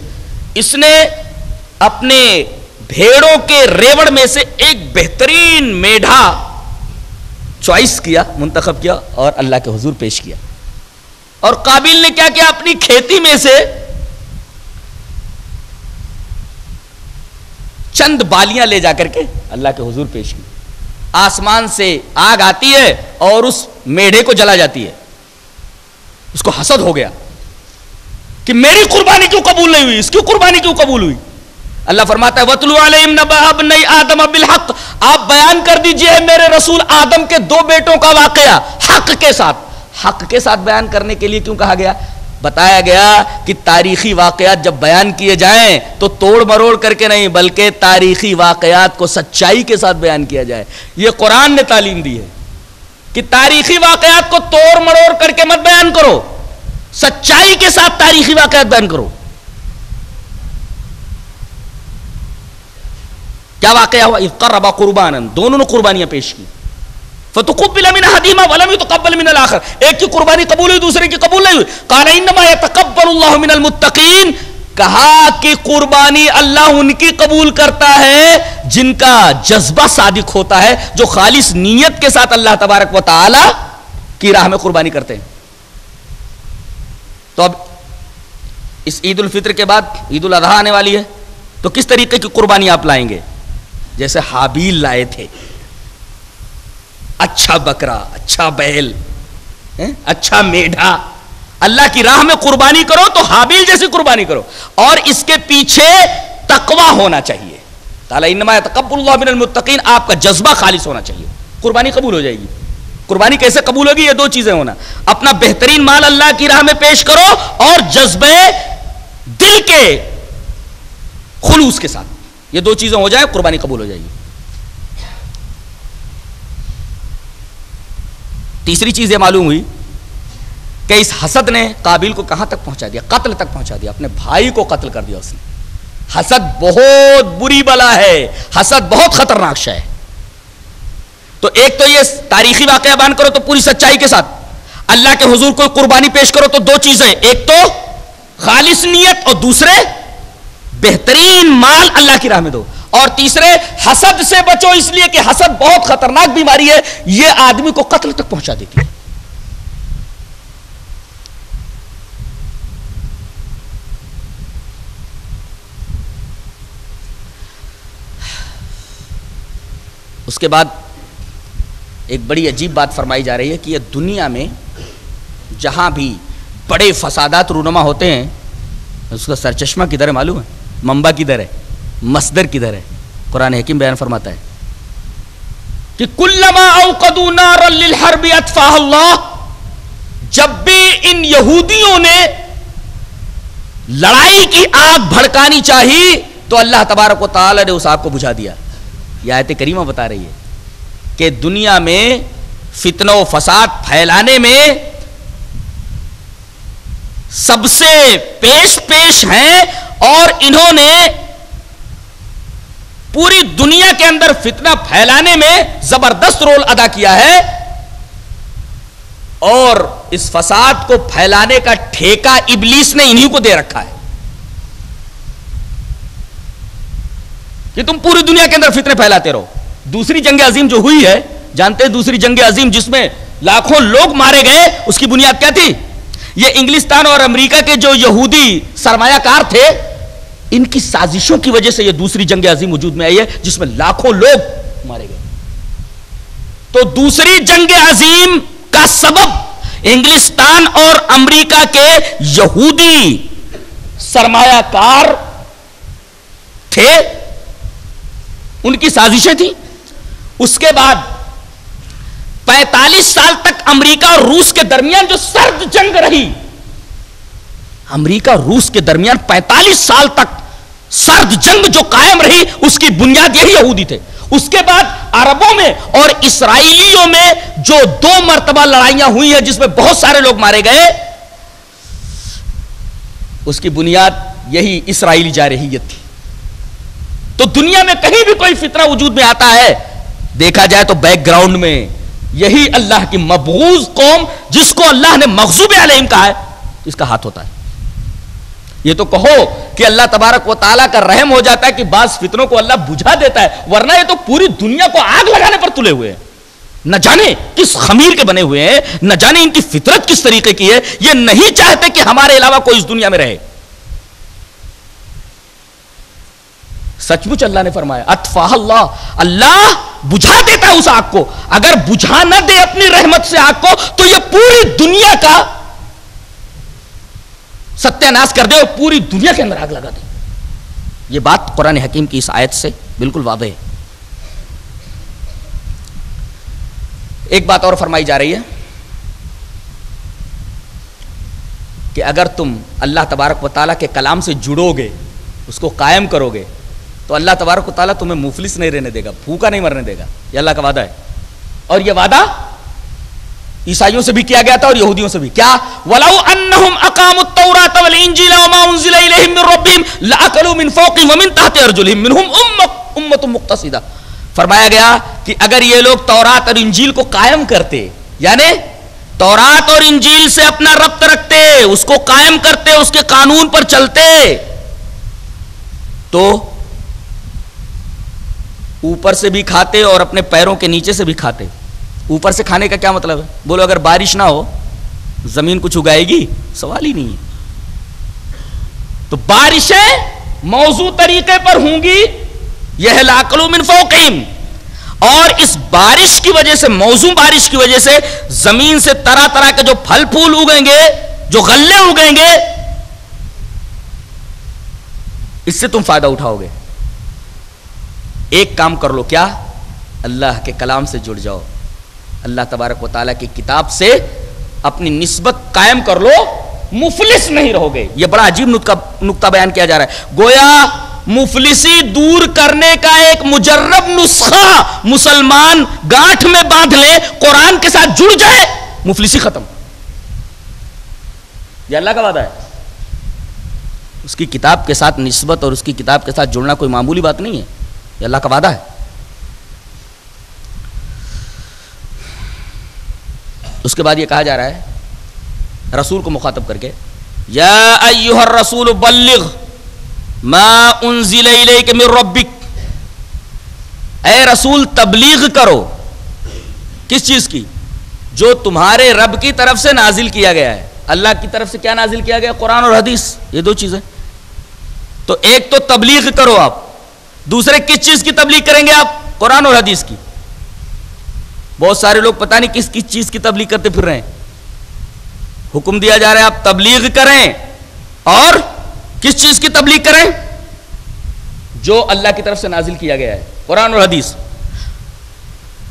اس نے اپنے بھیڑوں کے ریوڑ میں سے ایک بہترین میڈھا چوائس کیا, منتخب کیا اور اللہ کے حضور پیش کیا. اور قابیل نے کیا کیا؟ اپنی کھیتی میں سے چند بالیاں لے جا کر کے اللہ کے حضور پیش کی. آسمان سے آگ آتی ہے اور اس میڑھے کو جلا جاتی ہے. اس کو حسد ہو گیا کہ میری قربانی کیوں قبول نہیں ہوئی, اس کی قربانی کیوں قبول ہوئی. اللہ فرماتا ہے وَاتْلُ عَلَيْهِمْ نَبَأَ ابْنَيْ آدَمَ بِالْحَقِّ, آپ بیان کر دیجئے میرے رسول آدم کے دو بیٹوں کا واقعہ حق کے ساتھ. حق کے ساتھ بیان کرنے کے لیے کیوں کہا گیا؟ بتایا گیا کہ تاریخی واقعات جب بیان کیے جائیں تو توڑ مروڑ کر کے نہیں, بلکہ تاریخی واقعات کو سچائی کے ساتھ بیان کیا جائے. یہ قرآن نے تعلیم دی ہے کہ تاریخی واقعات کو توڑ مروڑ کر کے مت بیان کرو, سچائی کے ساتھ تاریخی واقعات بیان کرو. کیا واقعہ ہوا؟ اذ قربا قربانا, دونوں نے قربانیاں پیش کی. فتقبل من احدهما ولم يتقبل من الاخر, ایک کی قربانی قبول ہوئی دوسرے کی قبول نہیں ہوئی. قال انما يتقبل الله من المتقين, کہا کہ قربانی اللہ ان کی قبول کرتا ہے جن کا جذبہ صادق ہوتا ہے, جو خالص نیت کے ساتھ اللہ تبارک و تعالی کی راہ میں قربانی کرتے ہیں. تو اب اس عید الفطر کے بعد عید الاضحیٰ آنے والی ہے, تو کس طریقے کی قربانی آپ لائیں گے؟ جیسے حابیل لائے تھے, اچھا بکرا, اچھا بیل, اچھا میڈھا. اللہ کی راہ میں قربانی کرو تو حابیل جیسی قربانی کرو, اور اس کے پیچھے تقوی ہونا چاہیے. تعالی انما یتقبل اللہ من المتقین, آپ کا جذبہ خالص ہونا چاہیے, قربانی قبول ہو جائے گی. قربانی کیسے قبول ہوگی؟ یہ دو چیزیں ہونا, اپنا بہترین مال اللہ کی راہ میں پیش کرو اور جذبے دل کے خلوص کے ساتھ. یہ دو چیزیں ہو جائے قربانی قبول ہو جائے گی. تیسری چیز یہ معلوم ہوئی کہ اس حسد نے قابیل کو کہاں تک پہنچا دیا؟ قتل تک پہنچا دیا. اپنے بھائی کو قتل کر دیا اس نے. حسد بہت بری بلا ہے, حسد بہت خطرناک شے ہے. تو ایک تو یہ تاریخی واقعہ بیان کرو تو پوری سچائی کے ساتھ, اللہ کے حضور کو قربانی پیش کرو تو دو چیزیں, ایک تو خالص نیت اور دوسرے بہترین مال اللہ کی راہ میں دو. اور تیسرے حسد سے بچو, اس لیے کہ حسد بہت خطرناک بیماری ہے, یہ آدمی کو قتل تک پہنچا دیتی ہے. اس کے بعد ایک بڑی عجیب بات فرمائی جا رہی ہے کہ یہ دنیا میں جہاں بھی بڑے فسادات رونما ہوتے ہیں اس کا سرچشمہ کدھر ہے معلوم ہے؟ منبع کدھر ہے, مصدر کدھر ہے؟ قرآن حکیم بیان فرماتا ہے کہ کلما اوقدوا نارا للحرب اطفاها اللہ, جب بھی ان یہودیوں نے لڑائی کی آگ بھڑکانی چاہی تو اللہ تبارک و تعالی نے اس آگ کو بجھا دیا. یہ آیت کریمہ بتا رہی ہے کہ دنیا میں فتنہ و فساد پھیلانے میں سب سے پیش ہیں, اور انہوں نے پوری دنیا کے اندر فتنہ پھیلانے میں زبردست رول ادا کیا ہے, اور اس فساد کو پھیلانے کا ٹھیکہ ابلیس نے انہی کو دے رکھا ہے کہ تم پوری دنیا کے اندر فتنے پھیلاتے رہو. دوسری جنگ عظیم جو ہوئی ہے, جانتے ہیں دوسری جنگ عظیم جس میں لاکھوں لوگ مارے گئے, اس کی بنیاد کیا تھی؟ یہ انگلستان اور امریکہ کے جو یہودی سرمایہ کار تھے, ان کی سازشوں کی وجہ سے یہ دوسری جنگ عظیم وجود میں آئی ہے جس میں لاکھوں لوگ مارے گئے. تو دوسری جنگ عظیم کا سبب انگلستان اور امریکہ کے یہودی سرمایہ کار تھے، ان کی سازشیں تھیں. اس کے بعد 45 سال تک امریکہ اور روس کے درمیان جو سرد جنگ رہی، امریکہ روس کے درمیان 45 سال تک سرد جنگ جو قائم رہی، اس کی بنیاد یہی یہودی تھے. اس کے بعد عربوں میں اور اسرائیلیوں میں جو 2 مرتبہ لڑائیاں ہوئی ہیں جس میں بہت سارے لوگ مارے گئے، اس کی بنیاد یہی اسرائیلی جارحیت تھی. تو دنیا میں کہیں بھی کوئی فتنہ وجود میں آتا ہے، دیکھا جائے تو بیک گراؤنڈ میں یہی اللہ کی مبغوض قوم، جس کو اللہ نے مغضوب علیہم کہا ہے، اس کا ہاتھ ہوتا ہے. یہ تو کہو کہ اللہ تبارک و تعالیٰ کا رحم ہو جاتا ہے کہ بعض فتنوں کو اللہ بجھا دیتا ہے، ورنہ یہ تو پوری دنیا کو آگ لگانے پر تلے ہوئے ہیں. نہ جانے کس خمیر کے بنے ہوئے ہیں، نہ جانے ان کی فطرت کس طریقے کی ہے. یہ نہیں چاہتے کہ ہمارے علاوہ کوئی اس دنیا میں رہے. سچ مچ اللہ نے فرمایا اطفاء اللہ، اللہ بجھا دیتا ہے اس آگ کو. اگر بجھا نہ دے اپنی رحمت سے آگ کو تو یہ پوری دنیا کا ستیہ ناش کر دے اور پوری دنیا کے اندر آگ لگا دے. یہ بات قرآن حکیم کی اس آیت سے بالکل واضح ہے. ایک بات اور فرمائی جا رہی ہے کہ اگر تم اللہ تبارک و تعالیٰ کے کلام سے جڑو گے، اس کو قائم کرو گے، تو اللہ تبارک و تعالیٰ تمہیں مفلس نہیں رہنے دے گا، بھوکا نہیں مرنے دے گا. یہ اللہ کا وعدہ ہے. اور یہ وعدہ عیسائیوں سے بھی کیا گیا تھا اور یہودیوں سے بھی. کیا؟ وَلَوْ أَنَّهُمْ أَقَامُوا التَّوْرَاةَ وَالْإِنْجِيلَ وَمَا أُنزِلَ إِلَيْهِمْ مِنْ رَبِّهِمْ لَأَكَلُوا مِنْ فَوْقِهِمْ وَمِنْ تَحْتِ أَرْجُلِهِمْ مِنْهُمْ أُمَّةٌ مُقْتَصِدَةٌ. فرمایا گیا کہ اگر یہ لوگ تورات اور انجیل کو قائم کرتے، یعنی تورات اور انجیل سے اپنا ربط رکھتے، اس کو قائم کرتے، اس کے قانون پر چلتے، تو اوپر سے بھی کھاتے اور اپنے پیروں کے نیچے سے بھی کھاتے. اوپر سے کھانے کا کیا مطلب ہے؟ بولو اگر بارش نہ ہو زمین کچھ اگائے گی؟ سوال ہی نہیں ہے. تو بارشیں موضوع طریقے پر ہوں گی، یہ ہے لَأَكَلُوا مِنْ فَوْقِهِمْ. اور اس بارش کی وجہ سے، موضوع بارش کی وجہ سے زمین سے طرح طرح کے جو پھل پھول اگیں گے، جو غلے اگیں گے، اس سے تم فائدہ اٹھاؤ گے. ایک کام کر لو، کیا؟ اللہ کے کلام سے جڑ جاؤ، اللہ تبارک و تعالیٰ کی کتاب سے اپنی نسبت قائم کر لو، مفلس نہیں رہو گے. یہ بڑا عجیب نقطہ بیان کیا جا رہا ہے. گویا مفلسی دور کرنے کا ایک مجرب نسخہ مسلمان گانٹھ میں باندھ لے، قرآن کے ساتھ جڑ جائے، مفلسی ختم. یہ اللہ کا وعدہ ہے. اس کی کتاب کے ساتھ نسبت اور اس کی کتاب کے ساتھ جڑنا کوئی معمولی بات نہیں ہے. یہ اللہ کا وعدہ ہے. اس کے بعد یہ کہا جا رہا ہے رسول کو مخاطب کر کے، یا ایھا الرسول بلغ ما انزل الیک من ربک. اے رسول تبلیغ کرو. کس چیز کی؟ جو تمہارے رب کی طرف سے نازل کیا گیا ہے. اللہ کی طرف سے کیا نازل کیا گیا؟ قرآن اور حدیث. یہ 2 چیزیں. تو ایک تو تبلیغ کرو آپ، دوسرے کس چیز کی تبلیغ کریں گے آپ؟ قرآن اور حدیث کی. بہت سارے لوگ پتہ نہیں کس کس چیز کی تبلیغ کرتے پھر رہے ہیں. حکم دیا جا رہا ہے آپ تبلیغ کریں، اور کس چیز کی تبلیغ کریں؟ جو اللہ کی طرف سے نازل کیا گیا ہے، قرآن اور حدیث.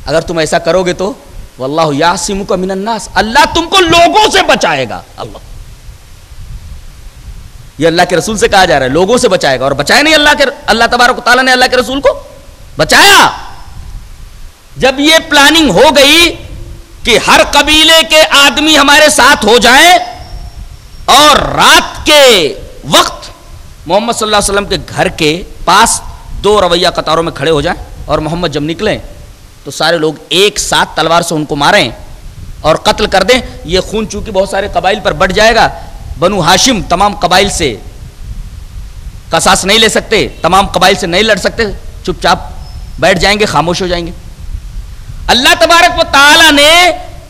اگر تم ایسا کرو گے تو واللہ یعصمک من الناس، اللہ تم کو لوگوں سے بچائے گا. اللہ، یہ اللہ کے رسول سے کہا جا رہا ہے لوگوں سے بچائے گا. اور بچائے نہیں اللہ تبارک و تعالیٰ نے اللہ کے رسول کو بچایا. جب یہ پلاننگ ہو گئی کہ ہر قبیلے کے آدمی ہمارے ساتھ ہو جائیں اور رات کے وقت محمد صلی اللہ علیہ وسلم کے گھر کے پاس 2 رویہ قطاروں میں کھڑے ہو جائیں، اور محمد جب نکلیں تو سارے لوگ ایک ساتھ تلوار سے ان کو ماریں اور قتل کر دیں. یہ خون چونکہ بہت سارے قبائل پر بڑھ جائے گا، بنو ہاشم تمام قبائل سے قصاص نہیں لے سکتے، تمام قبائل سے نہیں لڑ سکتے، چپ چاپ بیٹھ جائیں گے، خاموش ہو جائیں گے. اللہ تبارک و تعالی نے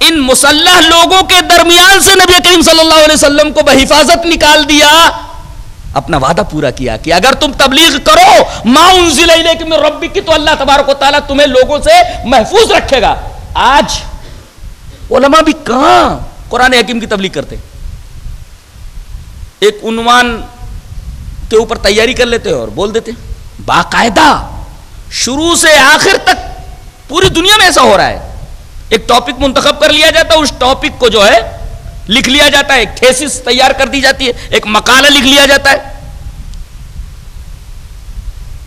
ان مسلح لوگوں کے درمیان سے نبی کریم صلی اللہ علیہ وسلم کو بحفاظت نکال دیا. اپنا وعدہ پورا کیا کہ اگر تم تبلیغ کرو ما انزل الیک من ربک، تو اللہ تبارک و تعالی تمہیں لوگوں سے محفوظ رکھے گا. آج علماء بھی کہاں قرآن حکیم کی تبلیغ کرتے, ایک عنوان کے اوپر تیاری کر لیتے اور بول دیتے. باقاعدہ شروع سے آخر تک پوری دنیا میں ایسا ہو رہا ہے. ایک ٹاپک منتخب کر لیا جاتا ہے, اس ٹاپک کو جو ہے لکھ لیا جاتا ہے, ایک تھیسس تیار کر دی جاتی ہے, ایک مقالہ لکھ لیا جاتا ہے.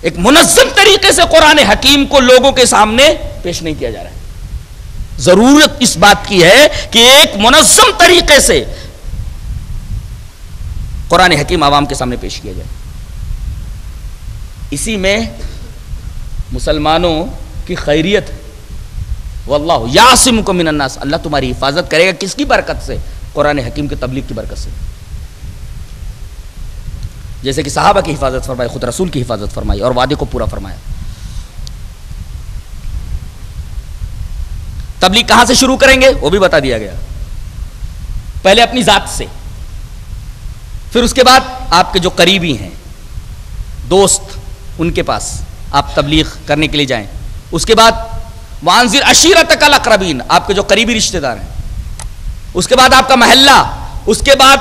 ایک منظم طریقے سے قرآن حکیم کو لوگوں کے سامنے پیش نہیں کیا جا رہا ہے. ضرورت اس بات کی ہے کہ ایک منظم طریقے سے قرآن حکیم عوام کے سامنے پیش کیا جائے. اسی میں مسلمانوں کی خیریت. واللہ یعصمکم من الناس, اللہ تمہاری حفاظت کرے گا. کس کی برکت سے؟ قرآن حکیم کی تبلیغ کی برکت سے. جیسے کہ صحابہ کی حفاظت فرمائی, خود رسول کی حفاظت فرمائی اور وعدے کو پورا فرمایا. تبلیغ کہاں سے شروع کریں گے وہ بھی بتا دیا گیا. پہلے اپنی ذات سے, پھر اس کے بعد آپ کے جو قریبی ہیں, دوست, ان کے پاس آپ تبلیغ کرنے کے لیے جائیں. اس کے بعد وانذر عشیرتک الاقربین, آپ کے جو قریبی رشتہ دار ہیں. اس کے بعد آپ کا محلہ, اس کے بعد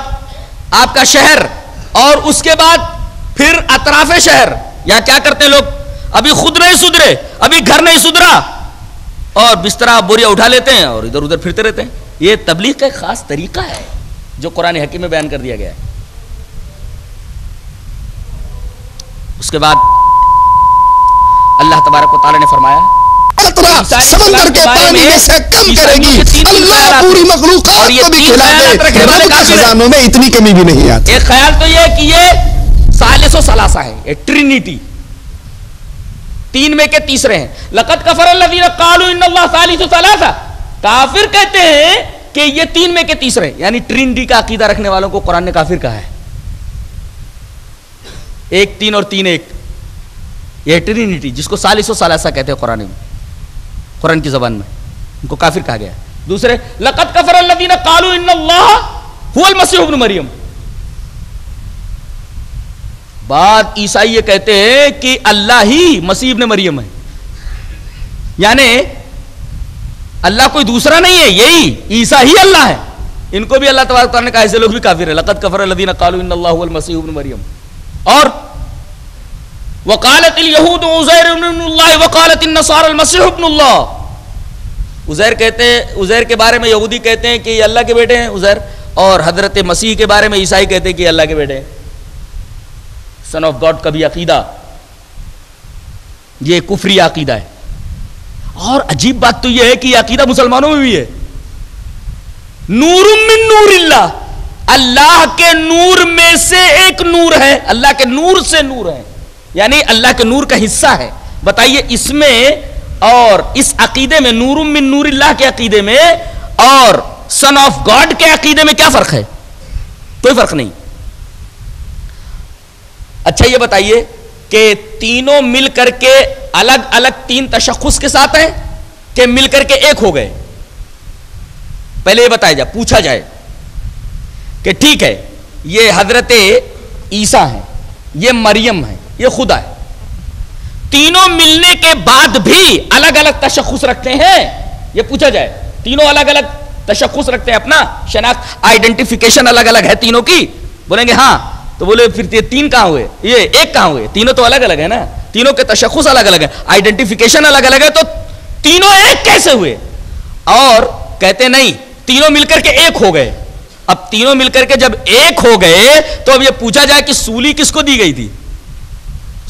آپ کا شہر, اور اس کے بعد پھر اطراف شہر. یہاں کیا کرتے ہیں لوگ, ابھی خود نہیں سدھرے, ابھی گھر نہیں سدھرا, اور بسترا بوریا اٹھا لیتے ہیں اور ادھر ادھر پھرتے رہتے ہیں. یہ تبلیغ کا ایک خاص طریقہ ہے جو قرآن حکیم میں بیان کر دیا گیا ہے. اس کے بعد اللہ تبارک و تعالی نے فرمایا سمندر کے پانی میں سے کم کرے گی, اللہ پوری مخلوقات کو بھی کھلا دے, رب کے خزانوں میں اتنی کمی بھی نہیں آتی. ایک خیال تو یہ کہ یہ ثالث و ثلاثہ ہے, یہ ٹرینیٹی, تین میں کے تیسرے ہیں. لقد کفر الذین قالوا ان اللہ ثالث و ثلاثہ, کافر کہتے ہیں کہ یہ تین میں کے تیسرے, یعنی ٹرینیٹی کا عقیدہ رکھنے والوں کو قرآن نے کافر کہا ہے. ایک تین اور تین ایک, یہ ٹرینیٹی جس کو ثالث و ثلاثہ کہتے ہیں قرآن میں, قرآن کی زبان میں ان کو کافر کہا گیا ہے. دوسرے لقد کفر الذین قالوا ان اللہ هو المسیح ابن مریم, بعد عیسائی یہ کہتے ہیں کہ اللہ ہی مسیح ابن مریم ہے, یعنی اللہ کوئی دوسرا نہیں ہے, یہی عیسیٰ ہی اللہ ہے. ان کو بھی اللہ تبارک تعالیٰ نے کہا ایسے لوگ بھی کافر ہیں. لقد کفر الذین قالوا ان اللہ هو المسیح ابن مریم. اور وقالت اليہود عزیر ابن اللہ وقالت النصارى المسیح ابن اللہ. عزیر کہتے ہیں, عزیر کے بارے میں یہودی کہتے ہیں کہ یہ اللہ کے بیٹے ہیں عزیر, اور حضرت مسیح کے بارے میں عیسائی کہتے ہیں کہ یہ اللہ کے بیٹے ہیں, سن آف گاڈ کا بھی عقیدہ, یہ کفری عقیدہ ہے. اور عجیب بات تو یہ ہے کہ یہ عقیدہ مسلمانوں میں بھی ہے. نور من نور اللہ, اللہ کے نور میں سے ایک نور ہے, اللہ کے نور سے نور ہے, یعنی اللہ کے نور کا حصہ ہے. بتائیے اس میں اور اس عقیدے میں, نور من نور اللہ کے عقیدے میں اور سن آف گاڈ کے عقیدے میں کیا فرق ہے؟ کوئی فرق نہیں. اچھا یہ بتائیے کہ تینوں مل کر کے الگ الگ تین تشخص کے ساتھ ہیں کہ مل کر کے ایک ہو گئے؟ پہلے یہ بتایا جائے, پوچھا جائے کہ ٹھیک ہے یہ حضرت عیسیٰ ہیں, یہ مریم ہے, یہ خدا ہے, تینوں ملنے کے بعد بھی الگ الگ تشخص رکھتے ہیں؟ یہ پوچھا جائے. تینوں الگ الگ تشخص رکھتے ہیں, اپنا شناخت آئیڈینٹیفیکیشن الگ الگ ہے تینوں کی؟ بولیں گے ہاں. تو بولے پھر یہ تین کہاں ہوئے, یہ ایک کہاں ہوئے؟ تینوں تو الگ الگ ہے نا, تینوں کے تشخص الگ الگ ہے, آئیڈینٹیفیکیشن الگ الگ ہے, تو تینوں ایک کیسے ہوئے؟ اور کہتے نہیں تینوں مل کر کے ایک ہو گئے. اب تینوں مل کر کے جب ایک ہو گئے تو اب یہ پوچھا جائے کہ سولی کس کو دی گئی تھی,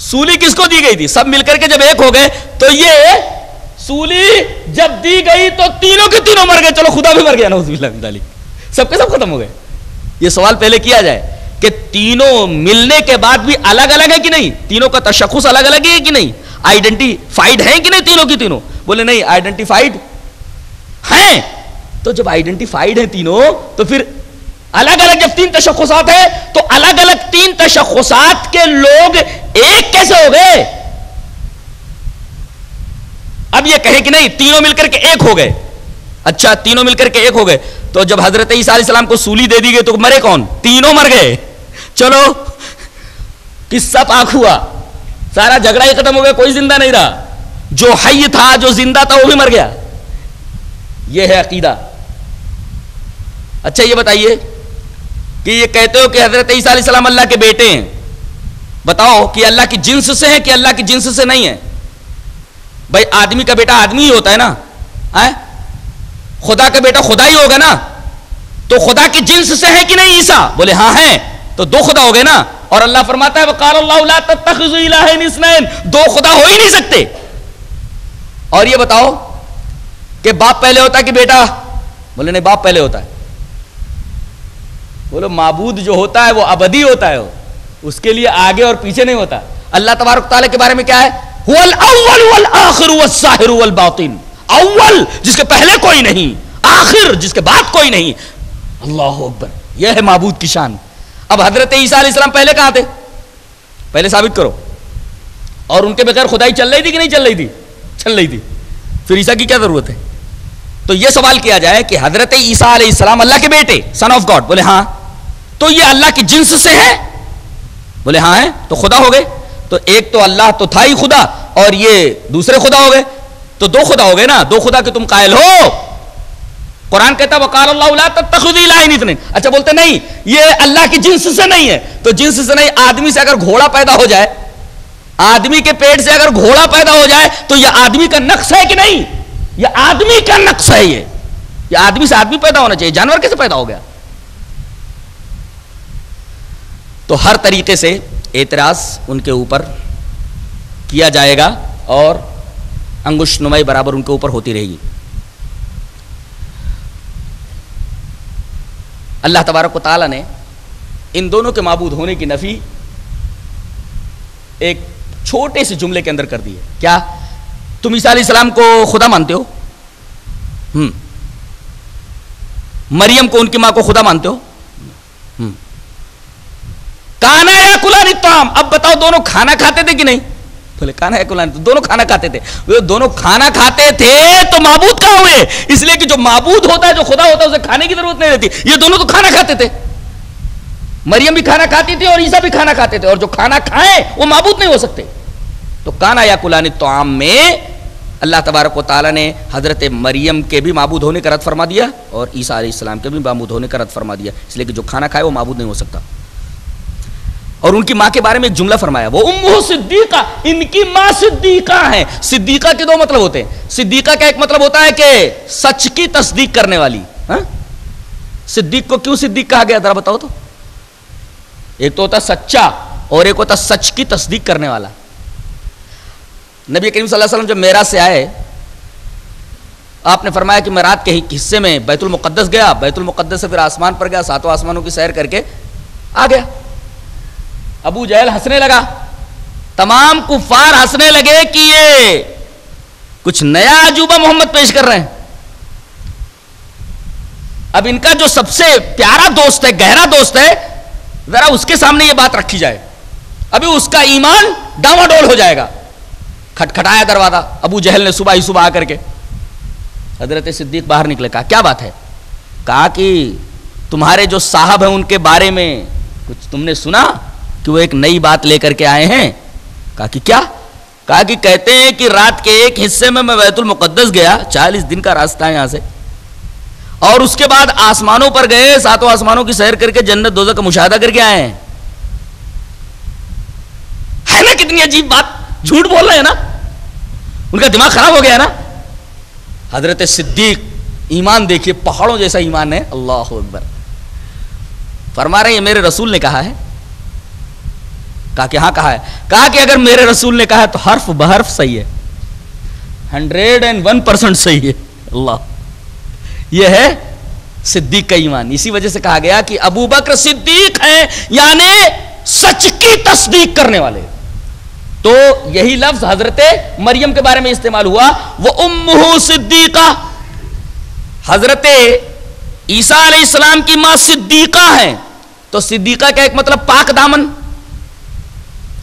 سولی کس کو دی گئی تھی؟ سب مل کر کے جب ایک ہو گئے تو یہ سولی جب دی گئی تو تینوں کے تینوں مر گئے, چلو خدا بھی مر گیا, نعوذ باللہ من ذالک, سب کے سب ختم ہو گئے. یہ سوال پہلے کیا جائے کہ تینوں ملنے کے بعد بھی الگ الگ ہے کہ نہیں, تینوں کا تشخص الگ الگ ہے کہ نہیں, آئیڈینٹیفائڈ ہیں کہ نہیں تینوں کی تینوں؟ بولے نہیں آئیڈینٹیفائڈ ہیں. تو جب آئیڈینٹیفائڈ ہیں تینوں تو پھر الگ الگ جب تین تشخصات ہیں تو الگ الگ تین تشخصات کے لوگ ایک کیسے ہو گئے؟ اب یہ کہے کہ نہیں تینوں مل کر کے ایک ہو گئے. اچھا تینوں مل کر کے ایک ہو گئے تو جب حضرت عیسیٰ علیہ السلام کو سولی دے دی گئی تو مرے کون؟ تینوں مر گئے. چلو قصہ پاک ہوا, سارا جھگڑا ہی ختم ہو گیا, کوئی زندہ نہیں رہا. جو حی تھا, جو زندہ تھا, وہ بھی مر گیا. یہ ہے عقیدہ. اچھا یہ بتائیے کہ یہ کہتے ہو کہ حضرت عیسیٰ علیہ السلام اللہ کے بیٹے ہیں, بتاؤ کہ اللہ کی جنس سے ہیں کہ اللہ کی جنس سے نہیں ہے؟ بھائی آدمی کا بیٹا آدمی ہی ہوتا ہے نا, خدا کا بیٹا خدا ہی ہوگا نا, تو خدا کی جنس سے ہے کہ نہیں عیسیٰ؟ بولے ہاں ہیں, تو دو خدا ہو گئے نا. اور اللہ فرماتا ہے وقال اللہ لا تتخذوا الہین اثنین, دو خدا ہو ہی نہیں سکتے. اور یہ بتاؤ کہ باپ پہلے ہوتا ہے کہ بیٹا؟ بولے نہیں, باپ پہلے ہوتا ہے. بولو معبود جو ہوتا ہے وہ ابدی ہوتا ہے, اس کے لیے آگے اور پیچھے نہیں ہوتا. اللہ تبارک تعالیٰ کے بارے میں کیا ہے؟ هو الاول والآخر والظاہر والباطن, اول جس کے پہلے کوئی نہیں, آخر جس کے بعد کوئی نہیں. اللہ اکبر, یہ ہے معبود کی شان. اب حضرت عیسیٰ علیہ السلام پہلے کہاں تھے؟ پہلے ثابت کرو. اور ان کے بغیر خدائی چل رہی تھی کہ نہیں چل رہی تھی؟ چل رہی تھی. پھر عیسیٰ کی کیا ضرورت ہے؟ تو یہ سوال کیا جائے کہ حضرت عیسیٰ علیہ السلام اللہ کے بیٹے, سن آف گاڈ, بولے ہاں, تو یہ اللہ کی جنس سے ہے؟ بولے ہاں ہے, تو خدا ہو گئے. تو ایک تو اللہ تو تھا ہی خدا, اور یہ دوسرے خدا ہو گئے, تو دو خدا ہو گئے نا. دو خدا کے تم قائل ہو. قرآن کہتا ہے وقال اللہ لا تتخذوا الہین اثنین. اچھا بولتے نہیں یہ اللہ کی جنس سے نہیں ہے, تو جنس سے نہیں, آدمی سے اگر گھوڑا پیدا ہو جائے, آدمی کے پیٹ سے اگر گھوڑا پیدا ہو جائے تو یہ آدمی کا نقص ہے کہ نہیں؟ یہ آدمی کا نقص ہے. یہ آدمی سے آدمی پیدا ہونا چاہیے, جانور کیسے پیدا ہو گیا؟ تو ہر طریقے سے اعتراض ان کے اوپر کیا جائے گا اور انگشت نمائی برابر ان کے اوپر ہوتی رہے گی. اللہ تبارک و تعالیٰ نے ان دونوں کے معبود ہونے کی نفی ایک چھوٹے سے جملے کے اندر کر دی ہے. کیا تم عیسیٰ علیہ السلام کو خدا مانتے ہو؟ مریم کو, ان کی ماں کو خدا مانتے ہو؟ کانا یا کلان الطعام, اب بتاؤ دونوں کھانا کھاتے تھے کہ نہیں؟ بولے کانا یا کلان, دونوں کھانا کھاتے تھے. دونوں کھانا کھاتے تھے تو معبود کہاں ہوئے؟ اس لیے کہ جو معبود ہوتا ہے, جو خدا ہوتا ہے, اسے کھانے کی ضرورت نہیں رہتی. یہ دونوں تو کھانا کھاتے تھے. مریم بھی کھانا کھاتی تھی اور عیسیٰ بھی کھانا کھاتے تھے, اور جو کھانا کھائیں وہ معبود نہیں ہو سکتے. تو کانا یا کلان الطعام میں اللہ تبارک و تعالیٰ نے حضرت مریم کے بھی معبود ہونے کا رد فرما دیا اور عیسیٰ علیہ السلام کے بھی معبود ہونے کا رد فرما دیا, اس لیے کہ جو کھانا کھائے وہ معبود نہیں ہو سکتا. اور ان کی ماں کے بارے میں ایک جملہ فرمایا, وہ امہ صدیقہ, ان کی ماں صدیقہ ہیں. صدیقہ کے دو مطلب ہوتے ہیں. صدیقہ کا ایک مطلب ہوتا ہے کہ سچ کی تصدیق کرنے والی. صدیق کو کیوں صدیق کہا گیا ذرا بتاؤ تو؟ ایک تو ہوتا سچا اور ایک ہوتا سچ کی تصدیق کرنے والا. نبی کریم صلی اللہ علیہ وسلم جب معراج سے آئے, آپ نے فرمایا کہ میں رات کے حصے میں بیت المقدس گیا, بیت المقدس سے پھر آسمان پر گیا, ساتوں آسمانوں کی سیر کر کے آ گیا. ابو جہل ہنسنے لگا, تمام کفار ہنسنے لگے کہ یہ کچھ نیا عجوبہ محمد پیش کر رہے ہیں. اب ان کا جو سب سے پیارا دوست ہے, گہرا دوست ہے, ذرا اس کے سامنے یہ بات رکھی جائے, ابھی اس کا ایمان ڈاواڈول ہو جائے گا. کھٹکھٹایا دروازہ, ابو جہل نے صبح ہی صبح آ کر کے. حضرت صدیق باہر نکلے, کہا کیا بات ہے؟ کہا کہ تمہارے جو صاحب ہیں ان کے بارے میں کچھ تم نے سنا کہ وہ ایک نئی بات لے کر کے آئے ہیں؟ کہا کہ کیا؟ کہا کہ کہتے ہیں کہ رات کے ایک حصے میں بیت المقدس گیا, 40 دن کا راستہ ہے یہاں سے, اور اس کے بعد آسمانوں پر گئے, ساتوں آسمانوں کی سیر کر کے جنت دوزخ کا مشاہدہ کر کے آئے ہیں. ہے نا کتنی عجیب بات, جھوٹ بول رہے ہیں نا, ان کا دماغ خراب ہو گیا ہے نا. حضرت صدیق ایمان دیکھیے, پہاڑوں جیسا ایمان ہے. اللہ اکبر. فرما رہے ہیں یہ میرے رسول نے کہا ہے. کہا کہ ہاں کہا ہے. کہا کہ اگر میرے رسول نے کہا ہے تو حرف بحرف صحیح ہے, 101% صحیح ہے. اللہ, یہ ہے صدیق کا ایمان. اسی وجہ سے کہا گیا کہ ابو بکر صدیق ہیں, یعنی سچ کی تصدیق کرنے والے. تو یہی لفظ حضرت مریم کے بارے میں استعمال ہوا, وہ امہ صدیقہ. حضرت عیسیٰ علیہ السلام کی ماں صدیقہ ہیں. تو صدیقہ کا ایک مطلب پاک دامن,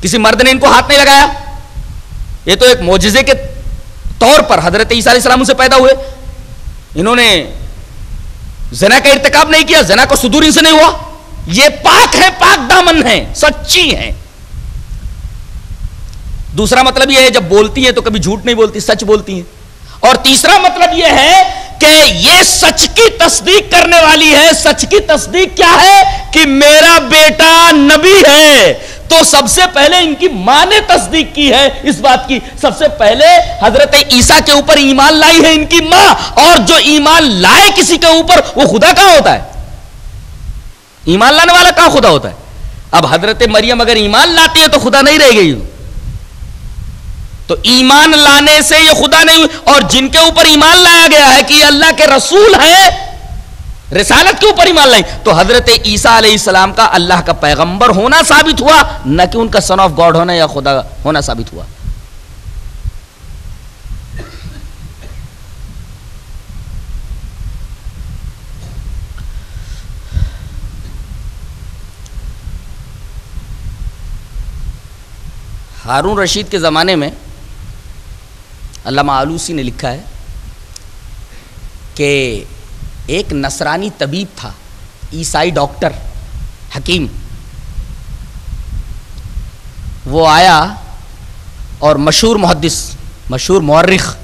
کسی مرد نے ان کو ہاتھ نہیں لگایا. یہ تو ایک معجزے کے طور پر حضرت عیسیٰ علیہ السلام سے پیدا ہوئے, انہوں نے زنا کا ارتکاب نہیں کیا, زنا کو صدور ان سے نہیں ہوا. یہ پاک ہے, پاک دامن ہے, سچی ہیں. دوسرا مطلب یہ ہے جب بولتی ہیں تو کبھی جھوٹ نہیں بولتی, سچ بولتی ہیں. اور تیسرا مطلب یہ ہے کہ یہ سچ کی تصدیق کرنے والی ہے. سچ کی تصدیق کیا ہے؟ کہ میرا بیٹا نبی ہے. تو سب سے پہلے ان کی ماں نے تصدیق کی ہے اس بات کی. سب سے پہلے حضرت عیسیٰ کے اوپر ایمان لائی ہے ان کی ماں. اور جو ایمان لائے کسی کے اوپر وہ خدا کہاں ہوتا ہے؟ ایمان لانے والا کہاں خدا ہوتا ہے؟ اب حضرت مریم اگر ایمان لاتی ہے تو خدا نہیں رہ گئی. تو ایمان لانے سے یہ خدا نہیں. اور جن کے اوپر ایمان لایا گیا ہے کہ یہ اللہ کے رسول ہیں، رسالت کے اوپر ایمان لائیں، تو حضرت عیسیٰ علیہ السلام کا اللہ کا پیغمبر ہونا ثابت ہوا، نہ کہ ان کا سن آف گاڈ ہونا یا خدا ہونا ثابت ہوا. ہارون رشید کے زمانے میں علامہ آلوسی نے لکھا ہے کہ ایک نصرانی طبیب تھا، عیسائی ڈاکٹر حکیم. وہ آیا اور مشہور محدث، مشہور مورخ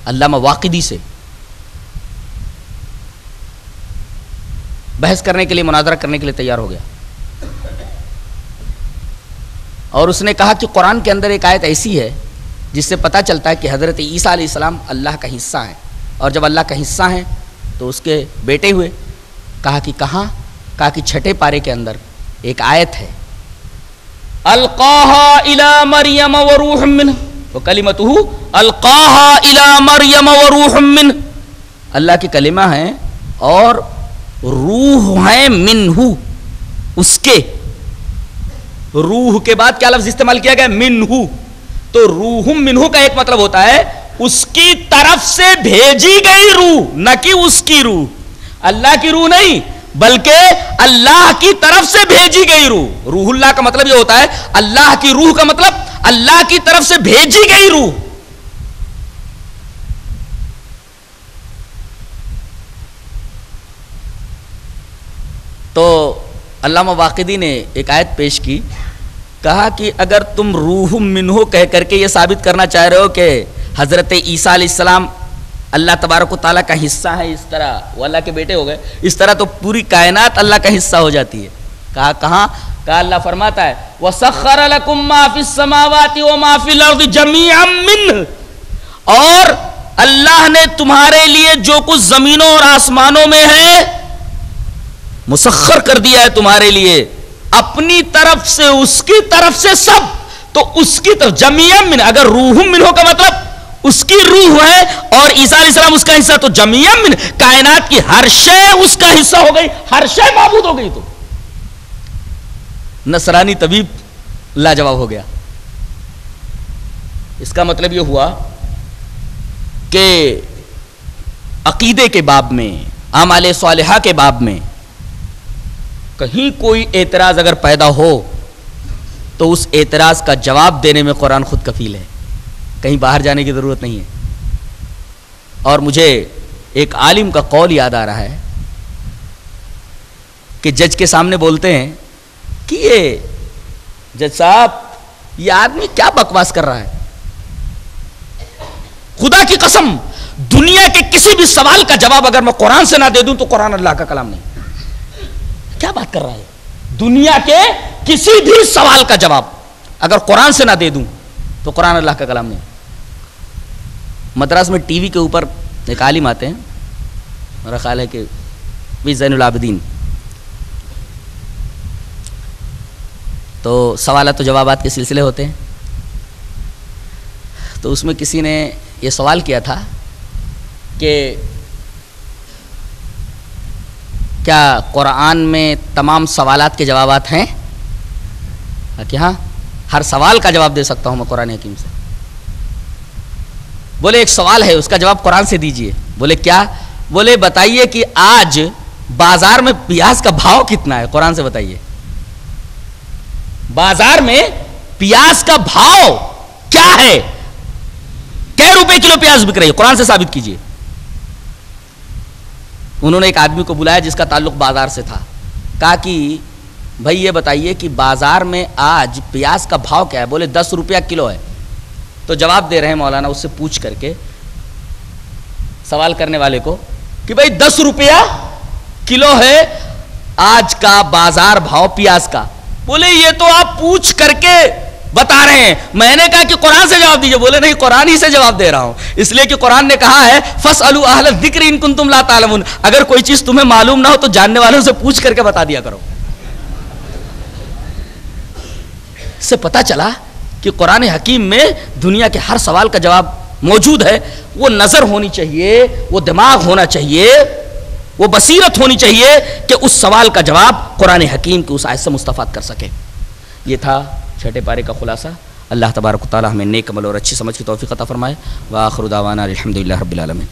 علامہ واقدی سے بحث کرنے کے لیے، مناظرہ کرنے کے لیے تیار ہو گیا. اور اس نے کہا کہ قرآن کے اندر ایک آیت ایسی ہے جس سے پتہ چلتا ہے کہ حضرت عیسیٰ علیہ السلام اللہ کا حصہ ہیں، اور جب اللہ کا حصہ ہیں تو اس کے بیٹے ہوئے. کہا کہ کہاں؟ کہا کہ چھٹے پارے کے اندر ایک آیت ہے، القاہا الی مریم وروح منہ وکلمتہ القاہا الی مریم وروح منہ. اللہ کی کلمہ ہیں اور روح ہیں منہ، اس کے. روح کے بعد کیا لفظ استعمال کیا گیا؟ منہ. تو روح منہ کا ایک مطلب ہوتا ہے اس کی طرف سے بھیجی گئی روح، نہ کہ اس کی روح. اللہ کی روح نہیں بلکہ اللہ کی طرف سے بھیجی گئی روح. روح اللہ کا مطلب یہ ہوتا ہے، اللہ کی روح کا مطلب اللہ کی طرف سے بھیجی گئی روح. تو علامہ واقدی نے ایک آیت پیش کی، کہا کہ اگر تم روح منہ کہہ کر کے یہ ثابت کرنا چاہ رہے ہو کہ حضرت عیسیٰ علیہ السلام اللہ تبارک و تعالیٰ کا حصہ ہے، اس طرح وہ اللہ کے بیٹے ہو گئے، اس طرح تو پوری کائنات اللہ کا حصہ ہو جاتی ہے. کہا کہاں؟ کہا اللہ فرماتا ہے وَسَخَّرَ لَكُم مَّا فِي السَّمَاوَاتِ وَمَا فِي الْأَرْضِ جَمِيعًا مِّنْهُ. اور اللہ نے تمہارے لیے جو کچھ زمینوں اور آسمانوں میں ہے مسخر کر دیا ہے تمہارے لیے اپنی طرف سے، اس کی طرف سے سب. تو اس کی طرف جمیعاً من، اگر روح منہ کا مطلب اس کی روح ہے اور عیسیٰ علیہ السلام اس کا حصہ، تو جمیعاً من کائنات کی ہر شے اس کا حصہ ہو گئی، ہر شے معبود ہو گئی. تو نصرانی طبیب لاجواب ہو گیا. اس کا مطلب یہ ہوا کہ عقیدے کے باب میں، اعمال صالحہ کے باب میں کہیں کوئی اعتراض اگر پیدا ہو تو اس اعتراض کا جواب دینے میں قرآن خود کفیل ہے، کہیں باہر جانے کی ضرورت نہیں ہے. اور مجھے ایک عالم کا قول یاد آ رہا ہے کہ جج کے سامنے بولتے ہیں کہ یہ جج صاحب یہ آدمی کیا بکواس کر رہا ہے، خدا کی قسم دنیا کے کسی بھی سوال کا جواب اگر میں قرآن سے نہ دے دوں تو قرآن اللہ کا کلام نہیں. کیا بات کر رہا ہے؟ دنیا کے کسی بھی سوال کا جواب اگر قرآن سے نہ دے دوں تو قرآن اللہ کا کلام نہیں. مدراس میں ٹی وی کے اوپر ایک عالم آتے ہیں، میرا خیال ہے کہ بھی زین العابدین، تو سوالات و جوابات کے سلسلے ہوتے ہیں. تو اس میں کسی نے یہ سوال کیا تھا کہ کیا قرآن میں تمام سوالات کے جوابات ہیں؟ کہ ہاں، ہر سوال کا جواب دے سکتا ہوں میں قرآن حکیم سے. بولے ایک سوال ہے، اس کا جواب قرآن سے دیجئے. بولے کیا؟ بولے بتائیے کہ آج بازار میں پیاز کا بھاؤ کتنا ہے، قرآن سے بتائیے. بازار میں پیاز کا بھاؤ کیا ہے، کئی روپے کلو پیاز بک رہی ہے، قرآن سے ثابت کیجئے. انہوں نے ایک آدمی کو بلایا جس کا تعلق بازار سے تھا. کہا کہ بھائی یہ بتائیے کہ بازار میں آج پیاز کا بھاؤ کیا ہے؟ بولے 10 روپیہ کلو ہے. تو جواب دے رہے ہیں مولانا اس سے پوچھ کر کے، سوال کرنے والے کو کہ بھائی 10 روپیہ کلو ہے آج کا بازار بھاؤ پیاز کا. بولے یہ تو آپ پوچھ کر کے بتا رہے ہیں. میں نے کہا کہ قرآن سے جواب دیجئے. بولے نہیں قرآن ہی سے جواب دے رہا ہوں, اس لیے کہ قرآن نے کہا ہے فَاسْأَلُوا أَهْلَ الذِّكْرِ إِن كُنتُمْ لَا تَعْلَمُونَ. اگر کوئی چیز تمہیں معلوم نہ ہو تو جاننے والوں سے پوچھ کر کے بتا دیا کرو. اس سے پتا چلا کہ قرآن حکیم میں دنیا کے ہر سوال کا جواب موجود ہے. وہ نظر ہونی چاہیے, وہ دماغ ہونا چاہیے, وہ بصیرت ہونی چاہیے کہ اس سوال کا جواب قرآن حکیم کی اس آیت سے مستفاد کر سکے. یہ تھا چھٹے پارے کا خلاصہ. اللہ تبارک و تعالی ہمیں نیک عمل اور اچھی سمجھ کی توفیق عطا فرمائے. وآخر دعوانا الحمدللہ رب العالمین.